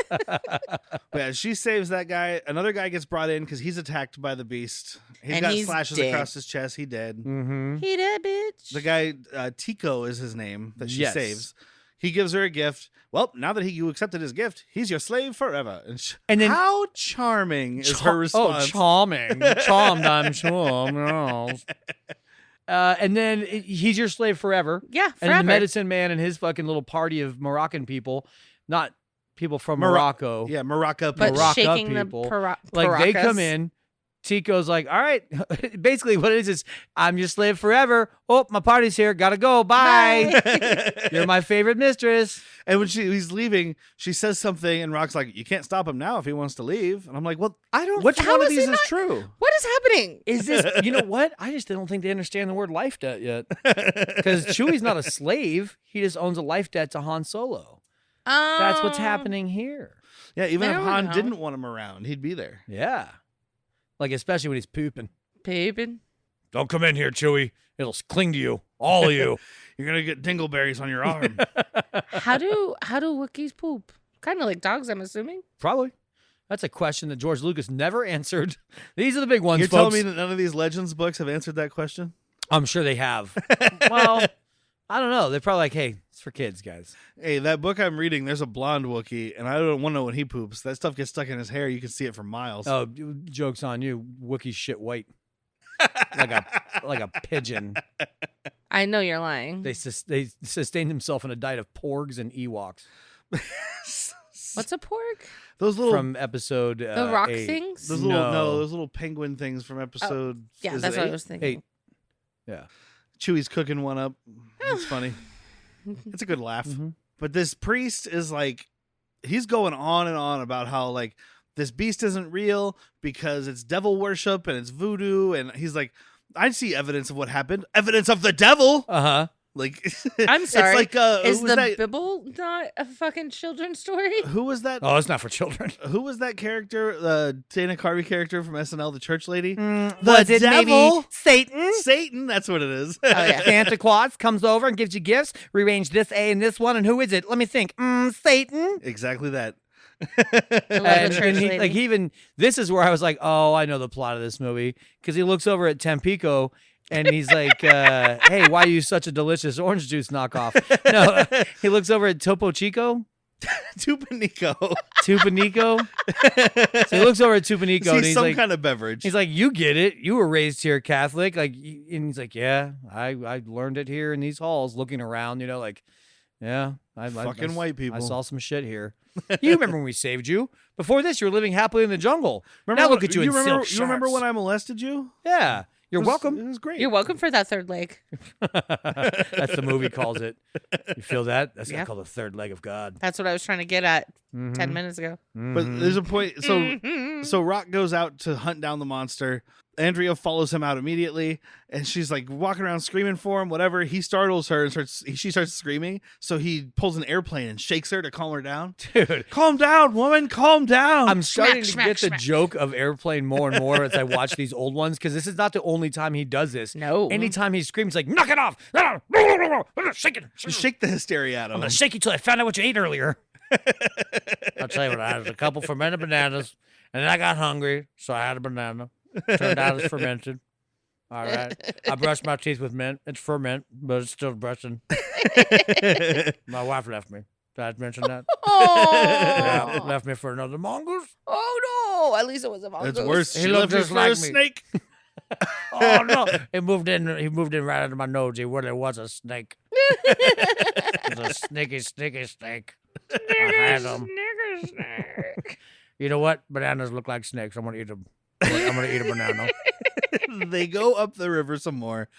Yeah, she saves that guy. Another guy gets brought in because he's attacked by the beast. He's And got he's slashes dead. across his chest. He dead. Mm-hmm. He did, bitch. The guy, Tico is his name that she Yes. saves. He gives her a gift. Well, now that you accepted his gift, he's your slave forever. And then- how charming is her response? Oh, charming. Charmed, I'm sure. Yes. And then he's your slave forever. Yeah, And forever. the medicine man and his fucking little party of Moroccan people, not people from Morocco. Yeah, Morocco. but Morocco shaking people. the Like they paracas. come in, Tico's like, all right, basically what it is I'm your slave forever. Oh, my party's here. Gotta go. Bye. You're my favorite mistress. And when he's leaving, she says something, and Rock's like, "You can't stop him now if he wants to leave." And I'm like, "Well, I don't. which How one of is these he is not- true?" What is happening? Is this, you know what? I just don't think they understand the word life debt yet. Because Chewie's not a slave. He just owns a life debt to Han Solo. That's what's happening here. Yeah, even if There we Han go. didn't want him around, he'd be there. Yeah. Like, especially when he's pooping. Peeping. Don't come in here, Chewie. It'll cling to you. All of you. You're gonna get dingleberries on your arm. How do Wookiees poop? Kind of like dogs, I'm assuming. Probably. That's a question that George Lucas never answered. These are the big ones, You're folks. telling me that none of these Legends books have answered that question? I'm sure they have. Well, I don't know. They're probably like, hey, it's for kids, guys. Hey, that book I'm reading, there's a blonde Wookiee, and I don't want to know when he poops. That stuff gets stuck in his hair. You can see it for miles. Oh, joke's on you. Wookiees shit white. like a pigeon. I know you're lying. They sustain themselves on a diet of porgs and Ewoks What's a porg? Those little, from episode The rock 8. things? those little, No. those little penguin things from episode. Yeah, is that's it what 8? I was thinking. 8. Yeah. Chewie's cooking one up. It's funny. It's a good laugh. Mhm. But this priest is like, he's going on and on about how like this beast isn't real because it's devil worship and it's voodoo, and he's like, I see evidence of what happened. Evidence of the devil. Uh-huh. Like, I'm sorry. It's like, Is who was the that? Bible not a fucking children's story? Who was that? Oh, it's not for children. Who was that character? The Dana Carvey character from SNL, the church lady. Was it devil? maybe Satan? Satan. That's what it is. Oh, yeah. Santa Claus comes over and gives you gifts. Rearrange this A and this one. And who is it? Let me think. Satan? Exactly that. And he, like even this is where I was like, oh, I know the plot of this movie, because he looks over at Tampico and he's like, hey, why are you such a delicious orange juice knockoff? No, he looks over at Topo Chico. Tupanico. So he looks over at Tupanico and he's some like, kind of beverage. He's like, you get it. You were raised here Catholic. Like, and he's like, yeah, I learned it here in these halls, looking around, like, yeah, fucking white people. I saw some shit here. You remember when we saved you? Before this, you were living happily in the jungle. Now look at you in silk shorts. You remember when I molested you? Yeah. You're welcome. It was great. You're welcome for that third leg. That's the movie calls it. You feel that? That's called the third leg of God. That's what I was trying to get at 10 minutes ago. But there's a point. So Rock goes out to hunt down the monster. Andrea follows him out immediately, and she's like walking around screaming for him, whatever. He startles her and she starts screaming. So he pulls an airplane and shakes her to calm her down. Dude, calm down, woman, calm down. I'm starting to get the joke of airplane more and more as I watch these old ones, because this is not the only time he does this. No. Anytime he screams, like, knock it off. Shake it. Just shake the hysteria out of him. I'm going to shake you till I found out what you ate earlier. I'll tell you what, I had a couple fermented bananas, and then I got hungry, so I had a banana. Turned out it's fermented. All right. I brushed my teeth with mint. It's ferment, but it's still brushing. My wife left me. Did I mention that? Oh. Yeah, left me for another mongoose. Oh, no. At least it was a mongoose. It's worse. He She looked left me just for like a me. snake. Oh, no. He moved in right under my nose. He really was a snake. It was a sneaky snake. I had him. Snake. You know what? Bananas look like snakes. I'm going to eat them. I'm going to eat a banana. They go up the river some more,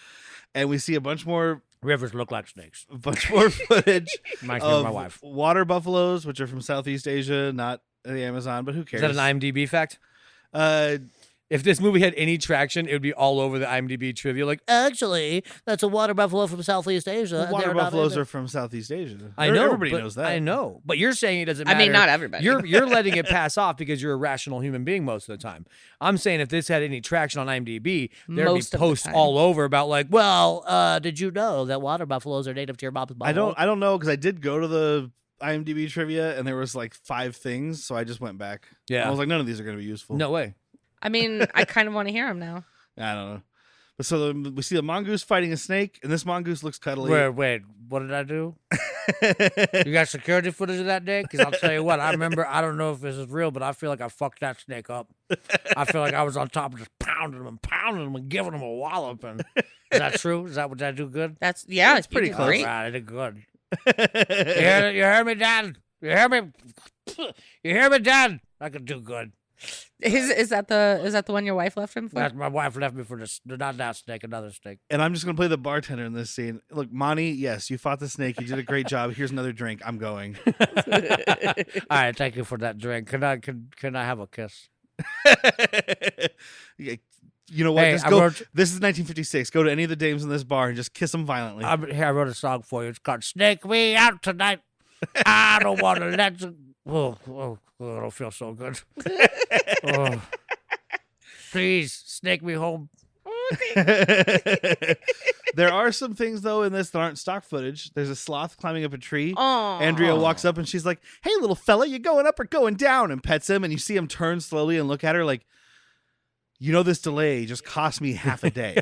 and we see a bunch more Rivers look like snakes. footage Reminds me of of my wife. water buffaloes, which are from Southeast Asia, not the Amazon, but who cares? Is that an IMDb fact? If this movie had any traction, it would be all over the IMDb trivia. Like, actually, that's a water buffalo from Southeast Asia. Water buffaloes are from Southeast Asia. I know. Everybody knows that. I know. But you're saying it doesn't matter. I mean, not everybody. You're letting it pass off because you're a rational human being most of the time. I'm saying if this had any traction on IMDb, there'd Most be of the posts time. all over about like, well, did you know that water buffaloes are native to your mom's buffalo? I don't know, because I did go to the IMDb trivia, and there was like 5 things, so I just went back. Yeah. I was like, none of these are going to be useful. No way. I mean, I kind of want to hear him now. I don't know. But so we see a mongoose fighting a snake, and this mongoose looks cuddly. Wait, what did I do? You got security footage of that day? Because I'll tell you what, I remember, I don't know if this is real, but I feel like I fucked that snake up. I feel like I was on top of just pounding him and giving him a wallop. And is that true? Is that what I do good? That's, yeah, it's pretty pretty close. great. Right, I did good. You heard me, Dad? You hear me? You hear me, Dad? I could do good. Is that the one your wife left him for? My wife left me for this, not that snake, another snake. And I'm just going to play the bartender in this scene. Look, Monty, yes, you fought the snake. You did a great job. Here's another drink. I'm going. All right, thank you for that drink. Can I have a kiss? You know what? Hey, Just I go. wrote- This is 1956. Go to any of the dames in this bar and just kiss them violently. Here, I wrote a song for you. It's called "Snake Me Out Tonight." I don't want to let you. Oh, I don't feel so good. Oh. Please snake me home. There are some things though in this that aren't stock footage. There's a sloth climbing up a tree. Oh, Andrea walks up and she's like, "Hey, little fella, you going up or going down?" and pets him. And you see him turn slowly and look at her like, "You know, this delay just cost me half a day."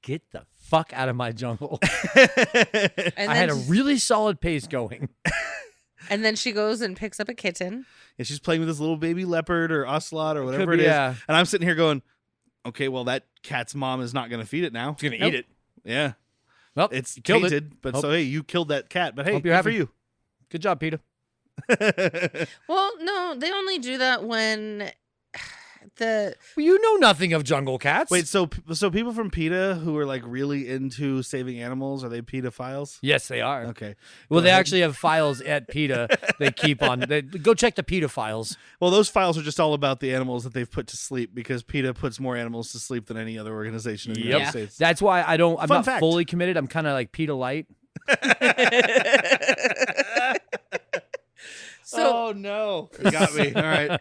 Get the fuck out of my jungle. And I had a really solid pace going. And then she goes and picks up a kitten. And she's playing with this little baby leopard or ocelot or whatever Could it be, is. yeah. And I'm sitting here going, okay, well, that cat's mom is not going to feed it now. It's gonna Nope. eat it. Yeah. Well, It's you killed tainted, it. but Hope- so, hey, you killed that cat. But hey, Hope you're good for happy. you. Good job, Peter. Well, no, they only do that when the Well, you know nothing of jungle cats. Wait, so people from PETA who are like really into saving animals, are they pedophiles? Yes, they are. Okay. Well, Go they ahead. actually have files at PETA. They keep on. Go check the PETA files. Well, those files are just all about the animals that they've put to sleep because PETA puts more animals to sleep than any other organization in the United Yep. States. That's why I'm Fun not fact. fully committed. I'm kind of like PETA light. so oh no, you got me. All right.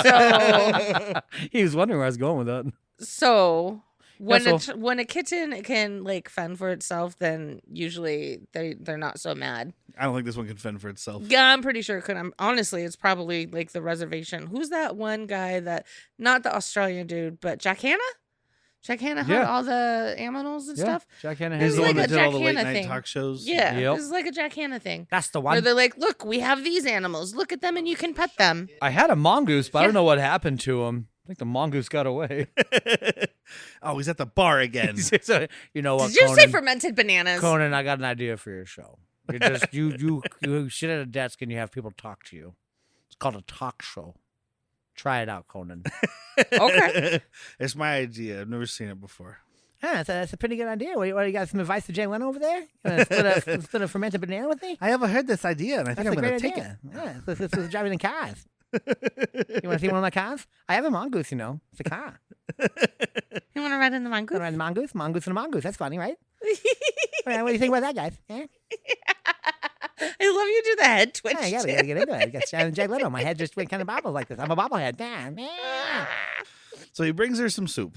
so He was wondering where I was going with that. so when a kitten can like fend for itself, then usually they're not so mad. I don't think this one can fend for itself. Yeah, I'm pretty sure it could. Honestly, it's probably like the reservation. Who's that one guy that, not the Australian dude, but Jack Hanna? Jack Hanna had all the animals and stuff. Jack Hanna He's has the like one that a did all Jack the late Hanna night thing. talk shows. Yeah, Yep. this is like a Jack Hanna thing. That's the Where one. they're like, look, we have these animals. Look at them and you can pet them. I had a mongoose, but I don't know what happened to him. I think the mongoose got away. Oh, he's at the bar again. So, you know what, Did you Conan? say fermented bananas? Conan, I got an idea for your show. You just you sit at a desk and you have people talk to you. It's called a talk show. Try it out, Conan. Okay. It's my idea. I've never seen it before. That's a pretty good idea. What, you got some advice for Jay Leno over there? You wanna split a fermented banana with me? I haven't heard this idea, and I think That's I'm a going great to take idea. Yeah, this is driving in cars. You want to see one of my cars? I have a mongoose, you know. It's a car. You want to ride in the mongoose? Ride the mongoose, mongoose and a mongoose. That's funny, right? What do you think about that, guys? Yeah? I love you do the head twitch. Yeah, we gotta get into it. Got Jay Leno. My head just went kind of bobbles like this. I'm a bobblehead. Yeah. So he brings her some soup.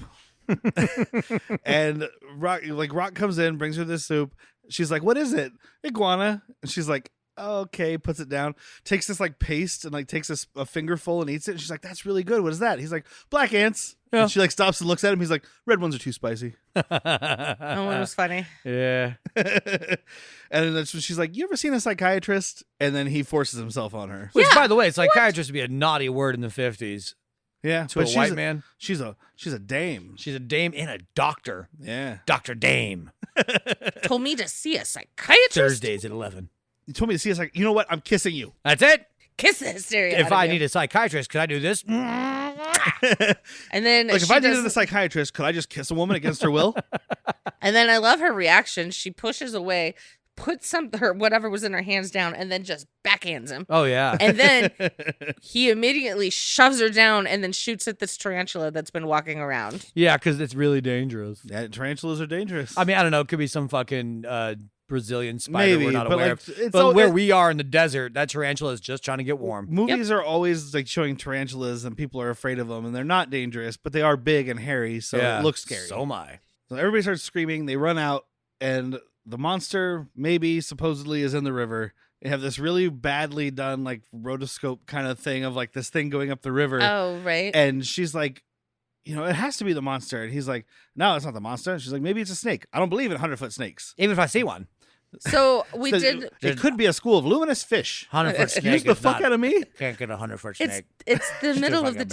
And Rock comes in, brings her this soup. She's like, "What is it?" "Iguana." And she's like, "Okay," puts it down, takes this like paste and like takes a fingerful and eats it. And she's like, "That's really good. What is that?" He's like, "Black ants." Yeah. And she like stops and looks at him. He's like, "Red ones are too spicy." Oh, it was funny. Yeah. And then that's when she's like, "You ever seen a psychiatrist?" And then he forces himself on her. Which, by the way, psychiatrist would be a naughty word in the 50s Yeah, to a white man. She's a dame. She's a dame and a doctor. Yeah. Dr. Dame. Told me to see a psychiatrist. Thursdays at 11. You told me to see us like, you know what? I'm kissing you. That's it. Kiss the hysteria. If I need a psychiatrist, could I do this? And then Like if she I does, needed a psychiatrist, could I just kiss a woman against her will? and then I love her reaction. She pushes away, puts her whatever was in her hands down, and then just backhands him. Oh, yeah. And then he immediately shoves her down and then shoots at this tarantula that's been walking around. Yeah, because it's really dangerous. Yeah, tarantulas are dangerous. I mean, I don't know. It could be some fucking Brazilian spider we're not but aware like, of. it's But all, where we are in the desert, that tarantula is just trying to get warm. movies are always like showing tarantulas and people are afraid of them, and they're not dangerous, but they are big and hairy, so Yeah. it looks scary. So am I. So everybody starts screaming. They run out, and the monster maybe supposedly is in the river. They have this really badly done like rotoscope kind of thing of like this thing going up the river. Oh, right. And she's like, it has to be the monster. And he's like, "No, it's not the monster." And she's like, "Maybe it's a snake. I don't believe in 100-foot snakes." Even if I see one. So we So did. It could be a school of luminous fish. 100-foot snake Use the is fuck not, out of me. can't get a 100-foot It's snake. it's the Just middle do of the fucking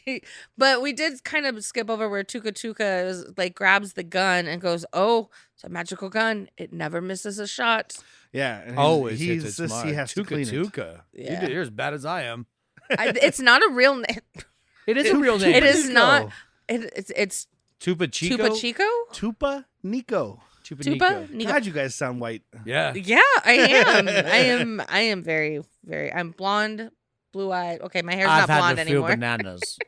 day, but we did kind of skip over where Tuka is like grabs the gun and goes, "Oh, it's a magical gun. It never misses a shot." Yeah. And Always he's hits this, its mark. he has to clean it. Tuka. Yeah. You're as bad as I am. It's not a real name. It is a real name. It is Nico. not. It's Tupa Chico. Tupa Chico. Tupa Nico. Tupa Tupa. Nico. Nico. God, you guys sound white. Yeah. Yeah, I am. I am very, very. I'm blonde, blue-eyed. Okay, my hair's I've not had blonde a few anymore. bananas.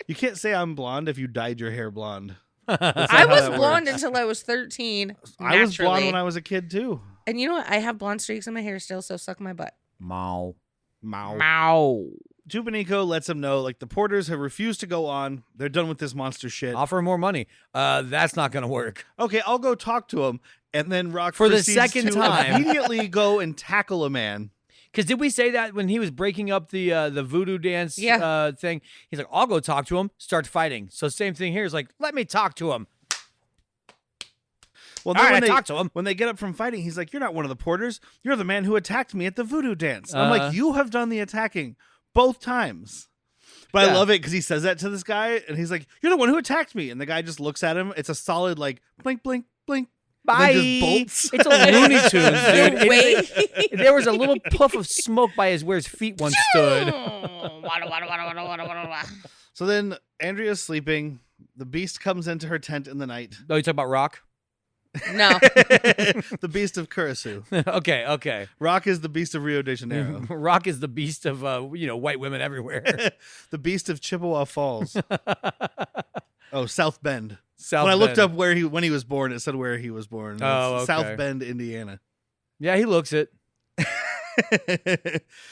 You can't say I'm blonde if you dyed your hair blonde. I how was that blonde works. until I was 13. I was blonde naturally. when I was a kid too. And you know what? I have blonde streaks in my hair still, so suck my butt. Mow. Mao. Mow. Tupanico lets him know, like, the porters have refused to go on. They're done with this monster shit. Offer more money. That's not going to work. Okay, I'll go talk to him. And then Rock For the proceeds second to time. immediately go and tackle a man. Because did we say that when he was breaking up the voodoo dance Yeah. thing? He's like, I'll go talk to him. Start fighting. So same thing here. Is like, let me talk to him. Well, All right, when I talked to him. When they get up from fighting, he's like, "You're not one of the porters. You're the man who attacked me at the voodoo dance." I'm like, "You have done the attacking both times." But I Yeah. love it because he says that to this guy, and he's like, "You're the one who attacked me." And the guy just looks at him. It's a solid like blink, blink, blink. Bye. And then just bolts. It's a Looney Tunes, dude. Wait. There was a little puff of smoke by where his feet once stood. So then Andrea's sleeping. The beast comes into her tent in the night. Oh, you talking about Rock? No. The beast of Curucu. Okay. Rock is the beast of Rio de Janeiro. Rock is the beast of white women everywhere. The beast of Chippewa Falls. Oh, South Bend. South When I looked Bend. up when he was born, it said where he was born. Oh, It's okay. South Bend, Indiana. Yeah, he looks it.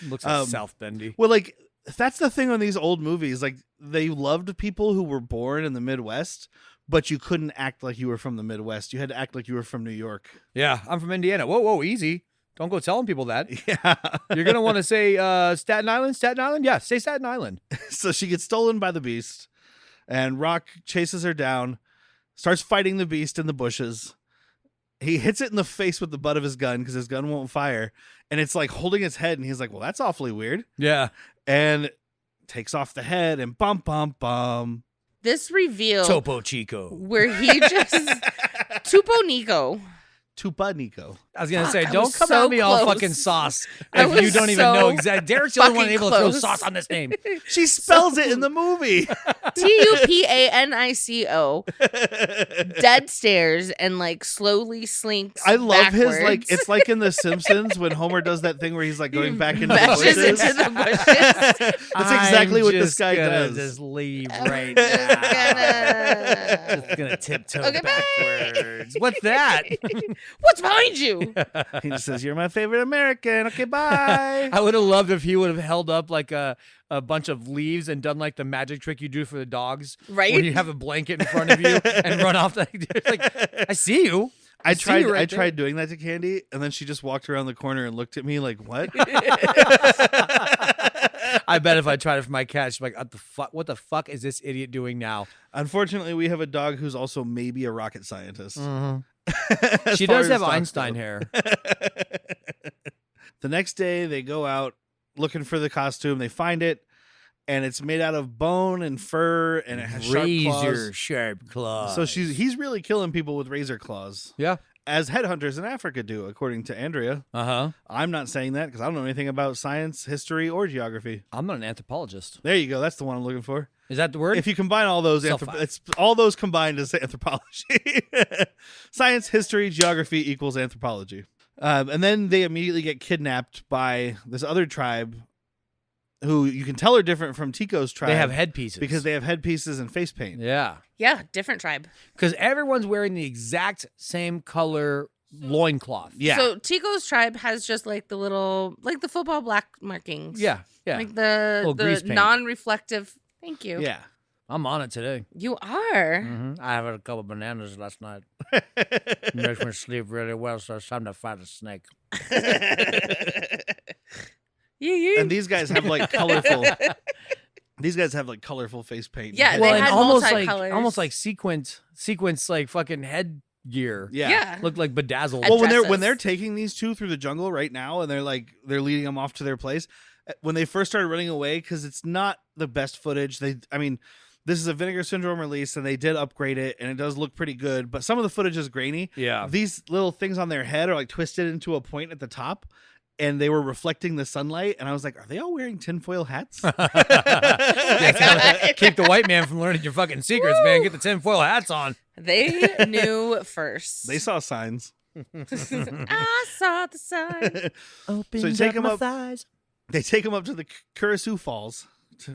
Looks like Um, South Bendy. Well, like That's the thing on these old movies. Like, they loved people who were born in the Midwest, but you couldn't act like you were from the Midwest. You had to act like you were from New York. Yeah, I'm from Indiana. Whoa, easy. Don't go telling people that. Yeah. You're going to want to say Staten Island? Staten Island? Yeah, say Staten Island. So she gets stolen by the beast, and Rock chases her down, starts fighting the beast in the bushes. He hits it in the face with the butt of his gun because his gun won't fire, and it's like holding its head, and he's like, well, that's awfully weird. Yeah. And takes off the head, and bum. This reveal Topo Chico. where he just Tupo Nico. Tupa Nico. I was going to say, I don't was come so at me all close. fucking sauce I if you was don't even know so exactly. Derek's the only one fucking able to throw close. sauce on this name. She spells it in the movie. Tupanico. Dead stares and like slowly slinks. I love his, like, backwards. it's like in The Simpsons when Homer does that thing where he's like going back into the Bashes bushes. into the bushes. That's exactly I'm what this just guy gonna does. Just leave I'm right just now. gonna- Just gonna tiptoe Okay, bye. backwards. What's that? What's behind you? He just says, "You're my favorite American." Okay, bye. I would have loved if he would have held up like a bunch of leaves and done like the magic trick you do for the dogs, Right? When you have a blanket in front of you and run off. Like, I see you. I see you tried. right I there. tried doing that to Candy, and then she just walked around the corner and looked at me like, "What?" I bet if I tried it for my cat, she's like, what the fuck is this idiot doing now? Unfortunately, we have a dog who's also maybe a rocket scientist. As She far does as have dogs Einstein go. hair. The next day, they go out looking for the costume. They find it, and it's made out of bone and fur, and it has sharp claws. Razor sharp claws. So he's really killing people with razor claws, Yeah. as headhunters in Africa do, according to Andrea. Uh-huh. I'm not saying that because I don't know anything about science, history, or geography. I'm not an anthropologist. There you go. That's the one I'm looking for. Is that the word? If you combine all those, Self-five. it's all those combined is anthropology. Science, history, geography equals anthropology. And then they immediately get kidnapped by this other tribe, who you can tell are different from Tico's tribe. They have headpieces. because they have headpieces and face paint. Yeah. Yeah, different tribe. Because everyone's wearing the exact same color loincloth. Yeah. So Tico's tribe has just like the little, like the football black markings. Yeah. Yeah. Like Little grease the paint. non-reflective. Thank you. Yeah. I'm on it today. You are. I had a couple of bananas last night. Makes me sleep really well, so it's time to fight a snake. You. And these guys have like colorful. These guys have like colorful face paint. Yeah, Well, they and had almost multicolors. like sequence like fucking headgear. Yeah. Yeah. Look like bedazzled. Well, when Dresses. they're taking these two through the jungle right now, and they're leading them off to their place. When they first started running away, because it's not the best footage. This is a Vinegar Syndrome release, and they did upgrade it, and it does look pretty good. But some of the footage is grainy. Yeah. These little things on their head are like twisted into a point at the top, and they were reflecting the sunlight. And I was like, are they all wearing tinfoil hats? God. Keep the white man from learning your fucking secrets, man. Get the tinfoil hats on. They knew first. They saw signs. I saw the sign. Open So you take 'em my up- thighs. They take them up to the Curucu Falls.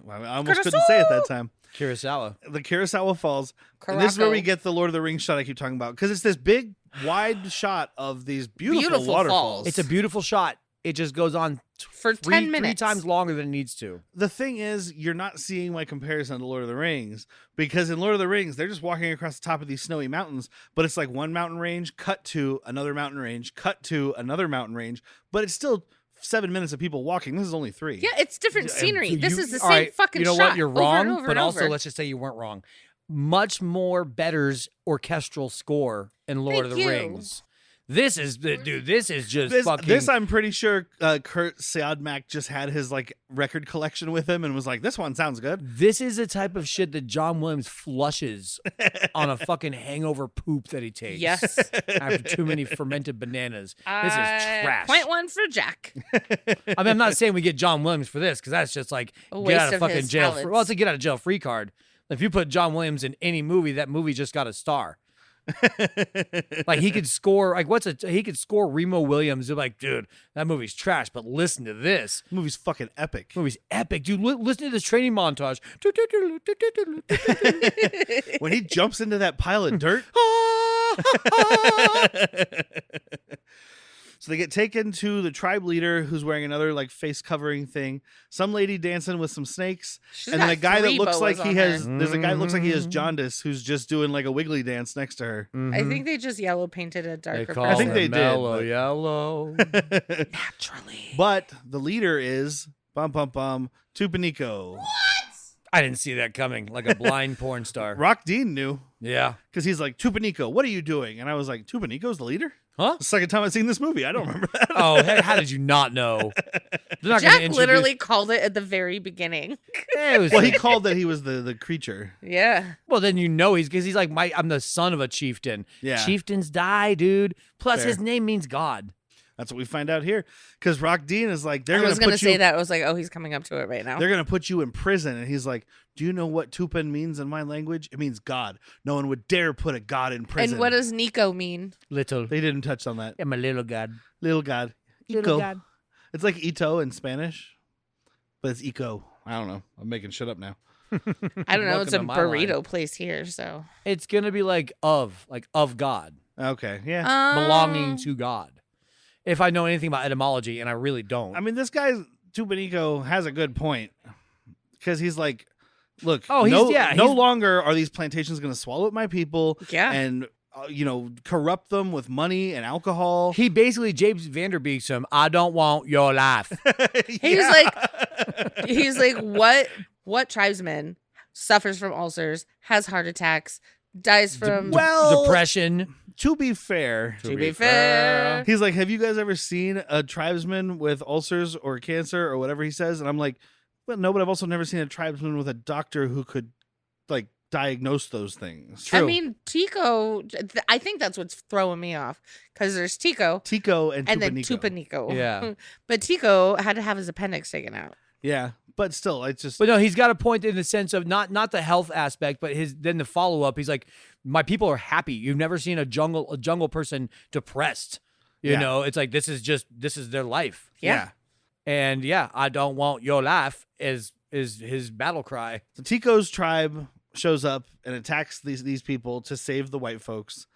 Well, I almost couldn't say it that time. Kurosawa. The Kurosawa Falls. And this is where we get the Lord of the Rings shot I keep talking about. Because it's this big, wide shot of these beautiful Beautiful waterfalls. falls. It's a beautiful shot. It just goes on For 10 three minutes. times longer than it needs to. The thing is, you're not seeing my comparison to Lord of the Rings. Because in Lord of the Rings, they're just walking across the top of these snowy mountains. But it's like one mountain range, cut to another mountain range, cut to another mountain range. But it's still 7 minutes of people walking. This is only 3. Yeah, it's different scenery. This is the all same right, fucking You know shot what? You're over wrong, and over but and also over. let's just say you weren't wrong. Much more better's orchestral score in Lord of Thank the you. Rings. This is This is just This, fucking. this I'm pretty sure Kurt Siodmak just had his like record collection with him and was like, this one sounds good. This is the type of shit that John Williams flushes on a fucking hangover poop that he takes. Yes. After too many fermented bananas. This is trash. Point one for Jack. I mean, I'm not saying we get John Williams for this because that's just like A get out waste of of fucking his jail. talents. Well, it's a get out of jail free card. If you put John Williams in any movie, that movie just got a star. Like he could score. Like he could score Remo Williams. They're like, dude, that movie's trash. But listen to this. The movie's fucking epic. Movie's epic, dude. Listen to this training montage. When he jumps into that pile of dirt. So So they get taken to the tribe leader, who's wearing another like face covering thing. Some lady dancing with some snakes, She's and then got a guy that 3 looks like boas he on has. her. There's a guy that looks like he has jaundice, who's just doing like a wiggly dance next to her. I think they just yellow painted a They darker call I think it they did, mellow but- yellow. naturally. But the leader is Tupanico. I didn't see that coming. Like a blind porn star. Rock Dean knew Yeah. because he's like, Tupanico, what are you doing? And I was like, Tupanico's the leader? Huh? The second time I've seen this movie. I don't remember that. Oh, hey, how did you not know? They're not gonna Jack introduce- literally called it at the very beginning. It was Well, he called that he was the creature. Yeah. Well, then you know he's because he's like I'm the son of a chieftain. Yeah. Chieftains die, dude. Plus Fair. his name means God. That's what we find out here. Because Rock Dean is like, I they're was going gonna to say you. that. I was like, oh, he's coming up to it right now. They're going to put you in prison. And he's like, do you know what Tupan means in my language? It means God. No one would dare put a God in prison. And what does Nico mean? Little. They didn't touch on that. I'm a little God. Little God. Little Ico. God. It's like Ito in Spanish, but it's Ico. I don't know. I'm making shit up now. I don't know. It's a Welcome to my burrito line. place here, so It's gonna be like of God, Okay. Yeah. belonging to God. If I know anything about etymology, and I really don't. I mean, this guy, Tupanico, has a good point. Because he's like, look, Oh, no he's longer are these plantations going to swallow up my people Yeah. and, corrupt them with money and alcohol. he basically James Vanderbeeks him. I don't want your life. He's like, what tribesman suffers from ulcers, has heart attacks, dies from Well, Depression. to be fair, to be fair. he's like, have you guys ever seen a tribesman with ulcers or cancer or whatever he says? And I'm like, well, no, but I've also never seen a tribesman with a doctor who could like diagnose those things. I mean, Tico, I think that's what's throwing me off because there's Tico Tico and and then Tupanico. Tupanico. Yeah. But Tico had to have his appendix taken out. Yeah, but still, it's just But no, he's got a point in the sense of not the health aspect, but then the follow up. He's like, my people are happy. You've never seen a jungle person depressed. You Yeah. know, it's like this is their life. yeah. And yeah, I don't want your life is his battle cry. So Tico's tribe shows up and attacks these people to save the white folks.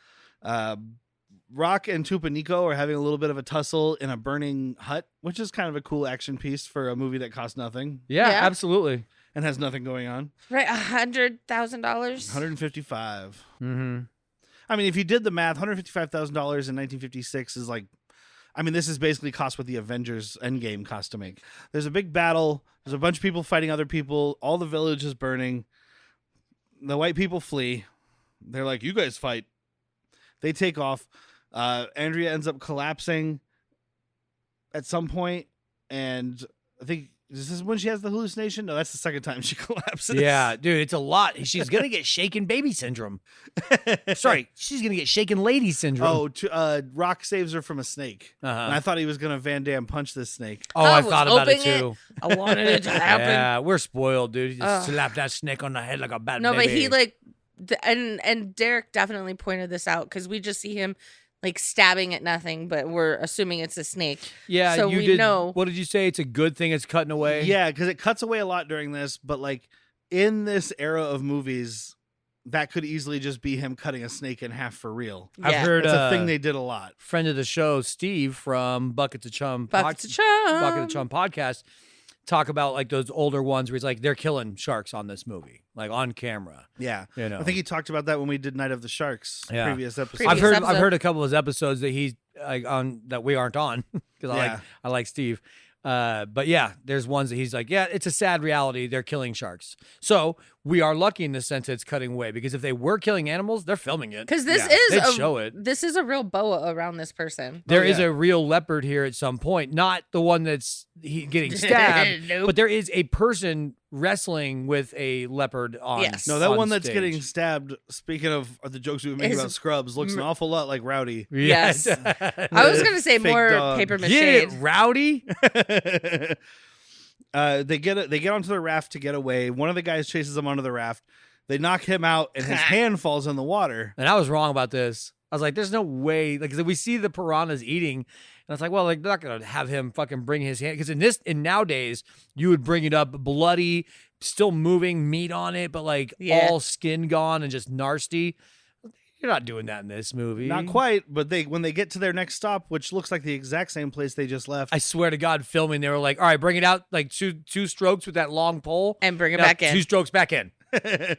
Rock and Tupanico are having a little bit of a tussle in a burning hut, which is kind of a cool action piece for a movie that costs nothing Yeah, Yeah. absolutely. and has nothing going on. Right, $100,000. 155. Mm-hmm. I mean, if you did the math, $155,000 in 1956 is like, I mean, this is basically cost what the Avengers Endgame cost to make. There's a big battle. There's a bunch of people fighting other people. All the village is burning. The white people flee. They're like, you guys fight. They take off. Andrea ends up collapsing at some point, and I think is this when she has the hallucination? No, that's the second time she collapses. Yeah, dude, it's a lot. She's gonna get shaken baby syndrome. Sorry, she's gonna get shaken lady syndrome. Rock saves her from a snake. And I uh-huh. thought he was gonna Van Damme punch this snake. Oh, I I was thought about it hoping too. I wanted it to happen. Yeah, we're spoiled, dude. You just Ugh. slap that snake on the head like a bad No, baby. but he like, and Derek definitely pointed this out because we just see him like stabbing at nothing, but we're assuming it's a snake. yeah, so you we did. know- What did you say? It's a good thing it's cutting away. Yeah, because it cuts away a lot during this, but like in this era of movies, that could easily just be him cutting a snake in half for real. I've Yeah. heard It's a thing they did a lot. friend of the show, Steve from Buckets of Chum, Buckets of Chum. Bucket of Chum podcast, talk about like those older ones where he's like they're killing sharks on this movie, like on camera. Yeah. You know, I think he talked about that when we did Night of the Sharks Yeah. previous episode. Previous I've episode. heard a couple of his episodes that he's like on that we aren't on because Yeah. I like Steve. But yeah, there's ones that he's like, yeah, it's a sad reality. They're killing sharks. So we are lucky in the sense that it's cutting away because if they were killing animals, they're filming it. Because this Yeah, they'd is show it. This is a real boa around this person. There is yeah. a real leopard here at some point, not the one that's getting stabbed, Nope. but there is a person wrestling with a leopard on. Yes. No, that on one that's stage. getting stabbed, speaking of the jokes we were making Is- about Scrubs, looks an awful lot like Rowdy. Yes. I I was gonna say Fake more dog. paper mache. Get it, Rowdy. They get onto the raft to get away. One of the guys chases them onto the raft. They knock him out, and his hand falls in the water. And I was wrong about this. I was like, there's no way. Like, 'cause we see the piranhas eating, and I was like, well, like, they're not gonna have him fucking bring his hand because in nowadays you would bring it up bloody, still moving, meat on it, but like Yeah. all skin gone and just nasty. You're not doing that in this movie. Not quite, but when they get to their next stop, which looks like the exact same place they just left. I swear to God, filming, they were like, all right, bring it out like two strokes with that long pole. And bring it Now, back in. 2 strokes back in.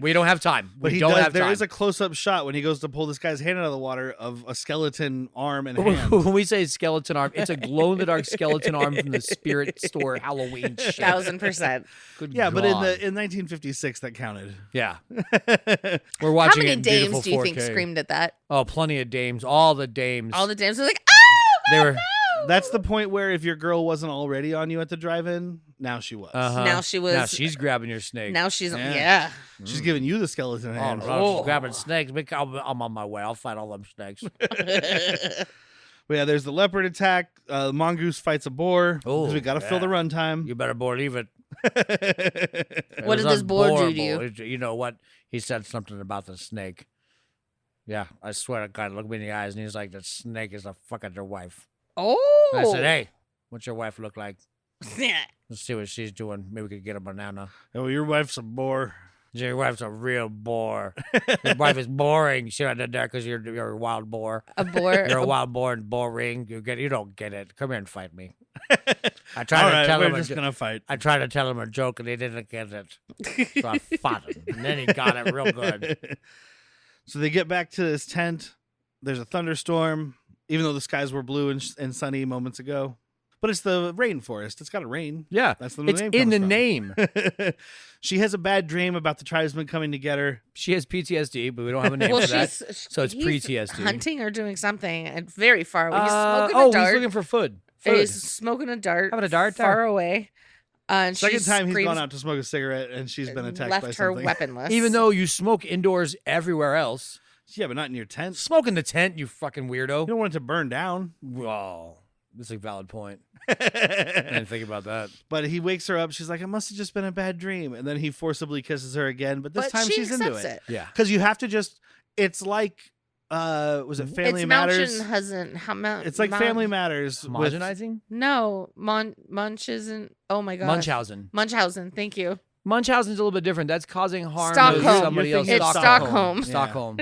We don't have time. But we don't have there time. is a close-up shot when he goes to pull this guy's hand out of the water of a skeleton arm and hand. When we say skeleton arm, it's a glow-in-the-dark skeleton arm from the Spirit Store Halloween shit. 1000%. Good Yeah, but God. in 1956 that counted. Yeah. How We're watching many it in dames beautiful do you think 4K. screamed at that? Oh, plenty of dames. All the dames. All the dames were like, oh, They were. no! That's the point where if your girl wasn't already on you at the drive-in, now she was. Uh-huh. Now she was. Now she's grabbing your snake. Now she's. Yeah. Yeah. She's giving you the skeleton hand. Oh, she's grabbing snakes. I'm on my way. I'll fight all them snakes. But yeah, there's the leopard attack. Mongoose fights a boar. Oh, Because we got to fill the runtime. You better believe it. What did this boar do to you? You know what? He said something about the snake. Yeah, I swear to God, look me in the eyes, and he's like, the snake is a fucking your wife. Oh. And I said, hey, what's your wife look like? Yeah. Let's see what she's doing. Maybe we could get a banana. Oh, your wife's a boar. Your wife's a real bore. Your wife is boring. See what I did there? Because you're a wild boar. A boar. You're a wild boar and boring. You don't get it. Come here and fight me. I tried All to right, tell we're him. just going to fight. I tried to tell him a joke and he didn't get it. So I fought him. And then he got it real good. So they get back to this tent. There's a thunderstorm, even though the skies were blue and sunny moments ago. But it's the rainforest. It's got to rain. Yeah. That's the It's name in comes the from. name. She has a bad dream about the tribesmen coming to get her. She has PTSD, but we don't have a name Well, for that. So it's he's pre-TSD. hunting or doing something and very far away. He's smoking a dart. He's looking for food. He's smoking a dart. Having a dart far there? away. And Second she time he's screams, gone out to smoke a cigarette and she's been attacked by left her something. weaponless. Even though you smoke indoors everywhere else. Yeah, but not in your tent. Smoke in the tent, you fucking You weirdo. don't want it to burn down. Whoa. That's a valid point. I didn't think about that. But he wakes her up. She's like, it must have just been a bad dream. And then he forcibly kisses her again. But this time she she's into accepts it. Yeah. Because you have to just, it's like, was it Family it's Matters? It's like Family Matters. with- Homogenizing? No, Munch isn't. Oh my god. Munchausen. Munchausen. Thank you. Munchausen's a little bit different. That's causing harm Stockholm. to somebody You're else. thinking It's Stockholm. Stockholm.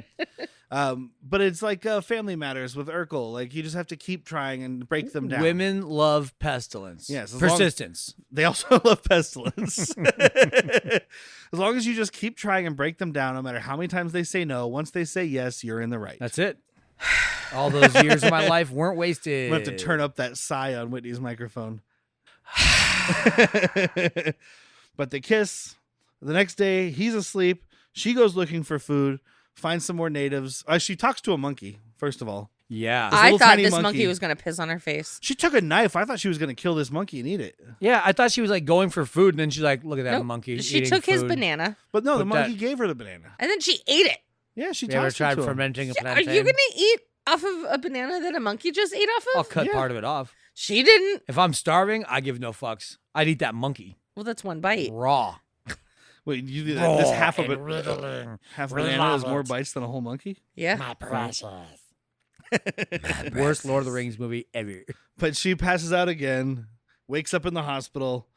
But it's like Family Matters with Urkel. Like you just have to keep trying and break them down. Women love pestilence. Yes, as long- Persistence. They also love pestilence. As long as you just keep trying and break them down, no matter how many times they say no, once they say yes, you're in the right. That's it. All those years of my life weren't wasted. We have to turn up that sigh on Whitney's microphone. But they kiss. The next day, he's asleep. She goes looking for food, finds some more natives. She talks to a monkey, first of all. Yeah. This I little thought tiny this monkey. monkey was gonna piss on her face. She took a knife. I thought she was going to kill this monkey and eat it. Yeah, I thought she was like going for food, and then she's like, look at that Nope. monkey. She eating took his food. banana But no, the But monkey that- gave her the banana. and then she ate it. Yeah, she You ever tossed it tried to him. fermenting a Are plantain? you gonna eat off of a banana that a monkey just ate off I'll of? cut Yeah. part of it off. She didn't. If I'm starving, I give no fucks. I'd eat that monkey Well, that's one bite. raw. Wait, you do that? This Raw half of and it, wriggling. half Really banana is love more it. bites than a whole monkey. Yeah. My precious. Worst Lord of the Rings movie ever. But she passes out again, wakes up in the hospital.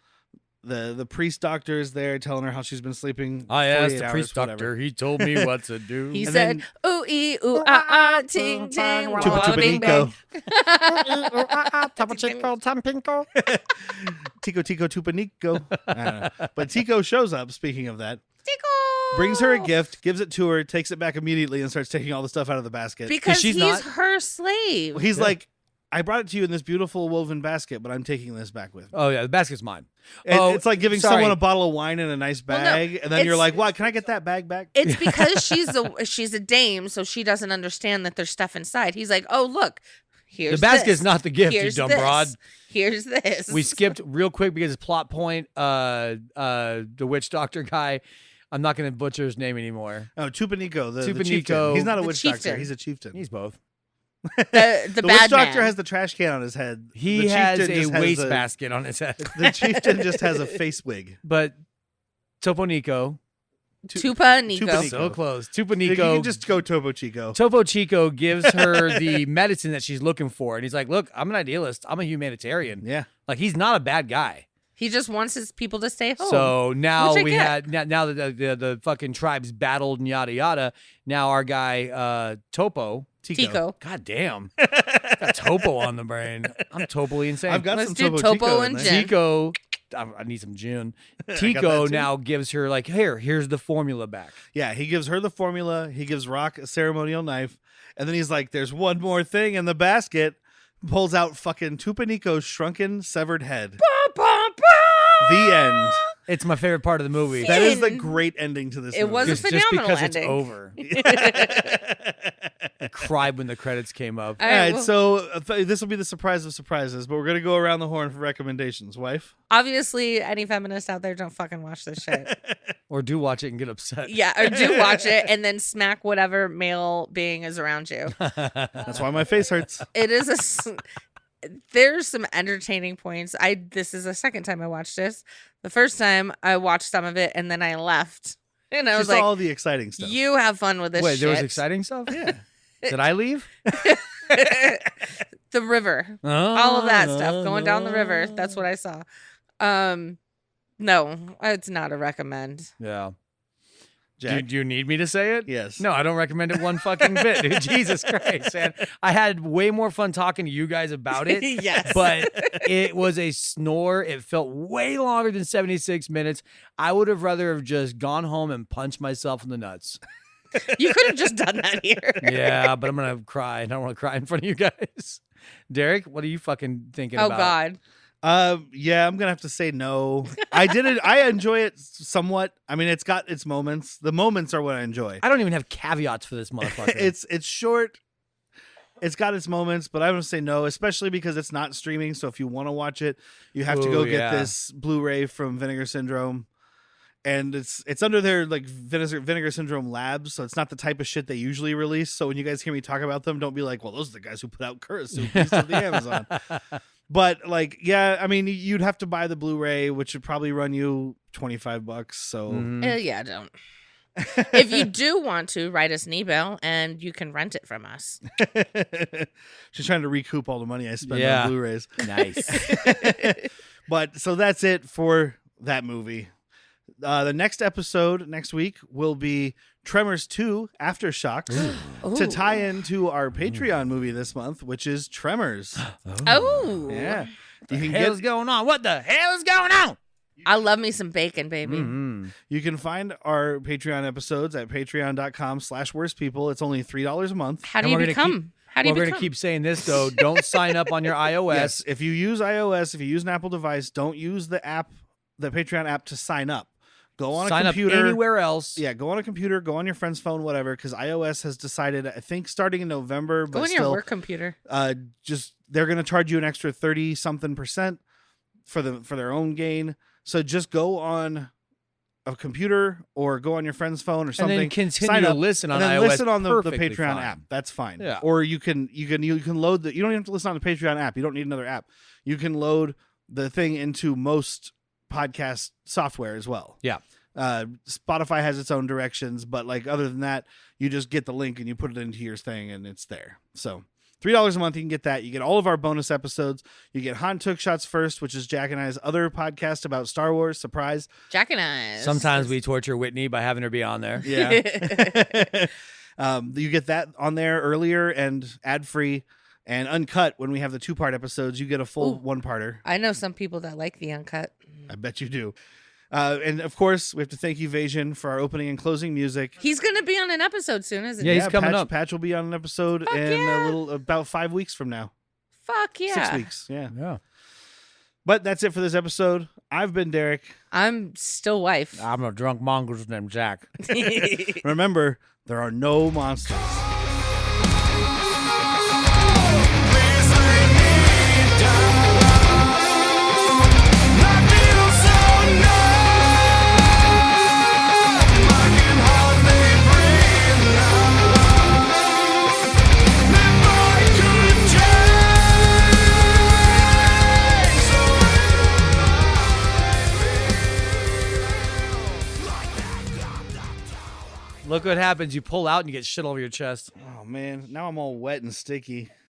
The priest doctor is there telling her how she's been sleeping. I asked 48 the hours, priest whatever. doctor. He told me what to do. He And said, then- "Ooh ee ooh ah ah ting ting Tuba wah, tuba bing nico. bang." Tico Tico Tupanico. I don't know. But Tico shows up, speaking of that, Tickle. brings her a gift, gives it to her, takes it back immediately, and starts taking all the stuff out of the basket. because she's he's not- her slave. He's Yeah. like, I brought it to you in this beautiful woven basket, but I'm taking this back with me. Oh, yeah, the basket's mine. And Oh, it's like giving sorry. someone a bottle of wine in a nice Well, no, bag, and then you're it's- like, "What? Can I get that bag back?" It's because she's a dame, so she doesn't understand that there's stuff inside. He's like, "Oh, look, here's The basket's this. not the gift, Here's you dumb this. broad. Here's this." We skipped real quick because it's plot point. The witch doctor guy. I'm not going to butcher his name anymore. Oh, Tupanico, the Tupanico. chieftain. He's not a The witch doctor. chieftain. He's a chieftain. He's both. the The bad witch doctor man. has the trash can on his head. He The has chieftain a just has wastebasket on his head. The chieftain just has a face wig. But Topo Nico, Tupa Nico. Tupanico. so close. Topo You Nico. can just go Topo Chico. Topo Chico gives her the medicine that she's looking for. And he's like, look, I'm an idealist. I'm a humanitarian. Yeah. Like, he's not a bad guy. He just wants his people to stay home. So now Which I we get. had now that the fucking tribes battled and yada yada. Now our guy Tico. God damn, got Topo on the brain. I'm totally insane. I've got Let's some do Topo Topo Chico and in gin. there. Tico. I need some gin. got Tico that too. now gives her like, here's the formula back. Yeah, he gives her the formula. He gives Rock a ceremonial knife. And then he's like, there's one more thing in the basket. Pulls out fucking Tupanico's shrunken, severed head. The end. It's my favorite part of the movie. That is the great ending to this It movie. was a just phenomenal because ending. it's over. I cried when the credits came up. All All right, well, so this will be the surprise of surprises, but we're going to go around the horn for recommendations. Wife? obviously, any feminist out there, don't fucking watch this shit. Or do watch it and get upset. Yeah, or do watch it and then smack whatever male being is around you. That's why my face hurts. It is there's some entertaining points. This is the second time I watched this. The first time I watched some of it and then I left. And I was Just like, all the exciting stuff. you have fun with this Wait, shit. there was exciting stuff? Yeah. Did I leave? The river. All of that stuff going down the river. That's what I saw. No, it's not a recommend. Yeah. Jack? Do you need me to say it? Yes. No, I don't recommend it one fucking bit, dude. Jesus Christ, man. I had way more fun talking to you guys about it. Yes. But it was a snore. It felt way longer than 76 minutes. I would have rather have just gone home and punched myself in the nuts. You could have just done that here. Yeah, but I'm going to cry. I don't want to cry in front of you guys. Derek, what are you fucking thinking Oh, about? God. Yeah, I'm gonna have to say no. I did it. I enjoy it somewhat. I mean, it's got its moments. The moments are what I enjoy. I don't even have caveats for this motherfucker. It's short. It's got its moments, but I'm gonna say no, especially because it's not streaming. So if you want to watch it, you have to go Ooh, get yeah. this Blu-ray from Vinegar Syndrome, and it's under their like Vinegar Syndrome Labs. So it's not the type of shit they usually release. So when you guys hear me talk about them, don't be like, well, those are the guys who put out Curucu Beast of the Amazon. But like, yeah, I mean, you'd have to buy the Blu-ray, which would probably run you $25. So Mhm. Yeah, don't. If you do want to, write us an email and you can rent it from us. she's trying to recoup all the money I spent Yeah. on Blu-rays. Nice. But so that's it for that movie. The next episode next week will be Tremors 2 Aftershocks to Ooh. tie into our Patreon movie this month, which is Tremors. Oh. Yeah. What You the can hell's going on? What the hell is going on? I love me some bacon, baby. Mhm. You can find our Patreon episodes at patreon.com/worstpeople. It's only $3 a month. How do And you we're gonna become? How do you We're going become? to keep saying this, though. Don't sign up on your iOS. Yes, if you use iOS, if you use an Apple device, don't use the Patreon app to sign up. Go on Sign a up computer. anywhere else. Yeah, go on a computer, go on your friend's phone, whatever, because iOS has decided, I think starting in November, Go but on your still, work computer. just they're going to charge you an extra 30-something% for their own gain. So just go on a computer or go on your friend's phone or And something. then continue sign to up, listen on and then iOS. listen on the Perfectly Patreon fine. app. That's fine. Yeah. Or you can load the. You don't even have to listen on the Patreon app. You don't need another app. You can load the thing into most podcast software as well. Yeah. Spotify has its own directions, but like other than that, you just get the link and you put it into your thing and it's there. So $3 a month, you can get that. You get all of our bonus episodes. You get Han Took Shots First, which is Jack and I's other podcast about Star Wars. Surprise. Jack and I. Sometimes we torture Whitney by having her be on there. Yeah. You get that on there earlier and ad-free and uncut when we have the 2-part episodes. You get a full Ooh. 1-parter. I know some people that like the uncut. I bet you do. And of course, we have to thank Evasion for our opening and closing music. He's going to be on an episode soon, isn't Yeah, he? he's coming Patch, up. Patch will be on an episode Fuck in yeah. about 5 weeks from now. Fuck yeah. 6 weeks. Yeah. Yeah. But that's it for this episode. I've been Derek. I'm still wife. I'm a drunk mongoose named Jack. Remember, there are no monsters. Look what happens. You pull out and you get shit all over your chest. Oh, man. Now I'm all wet and sticky.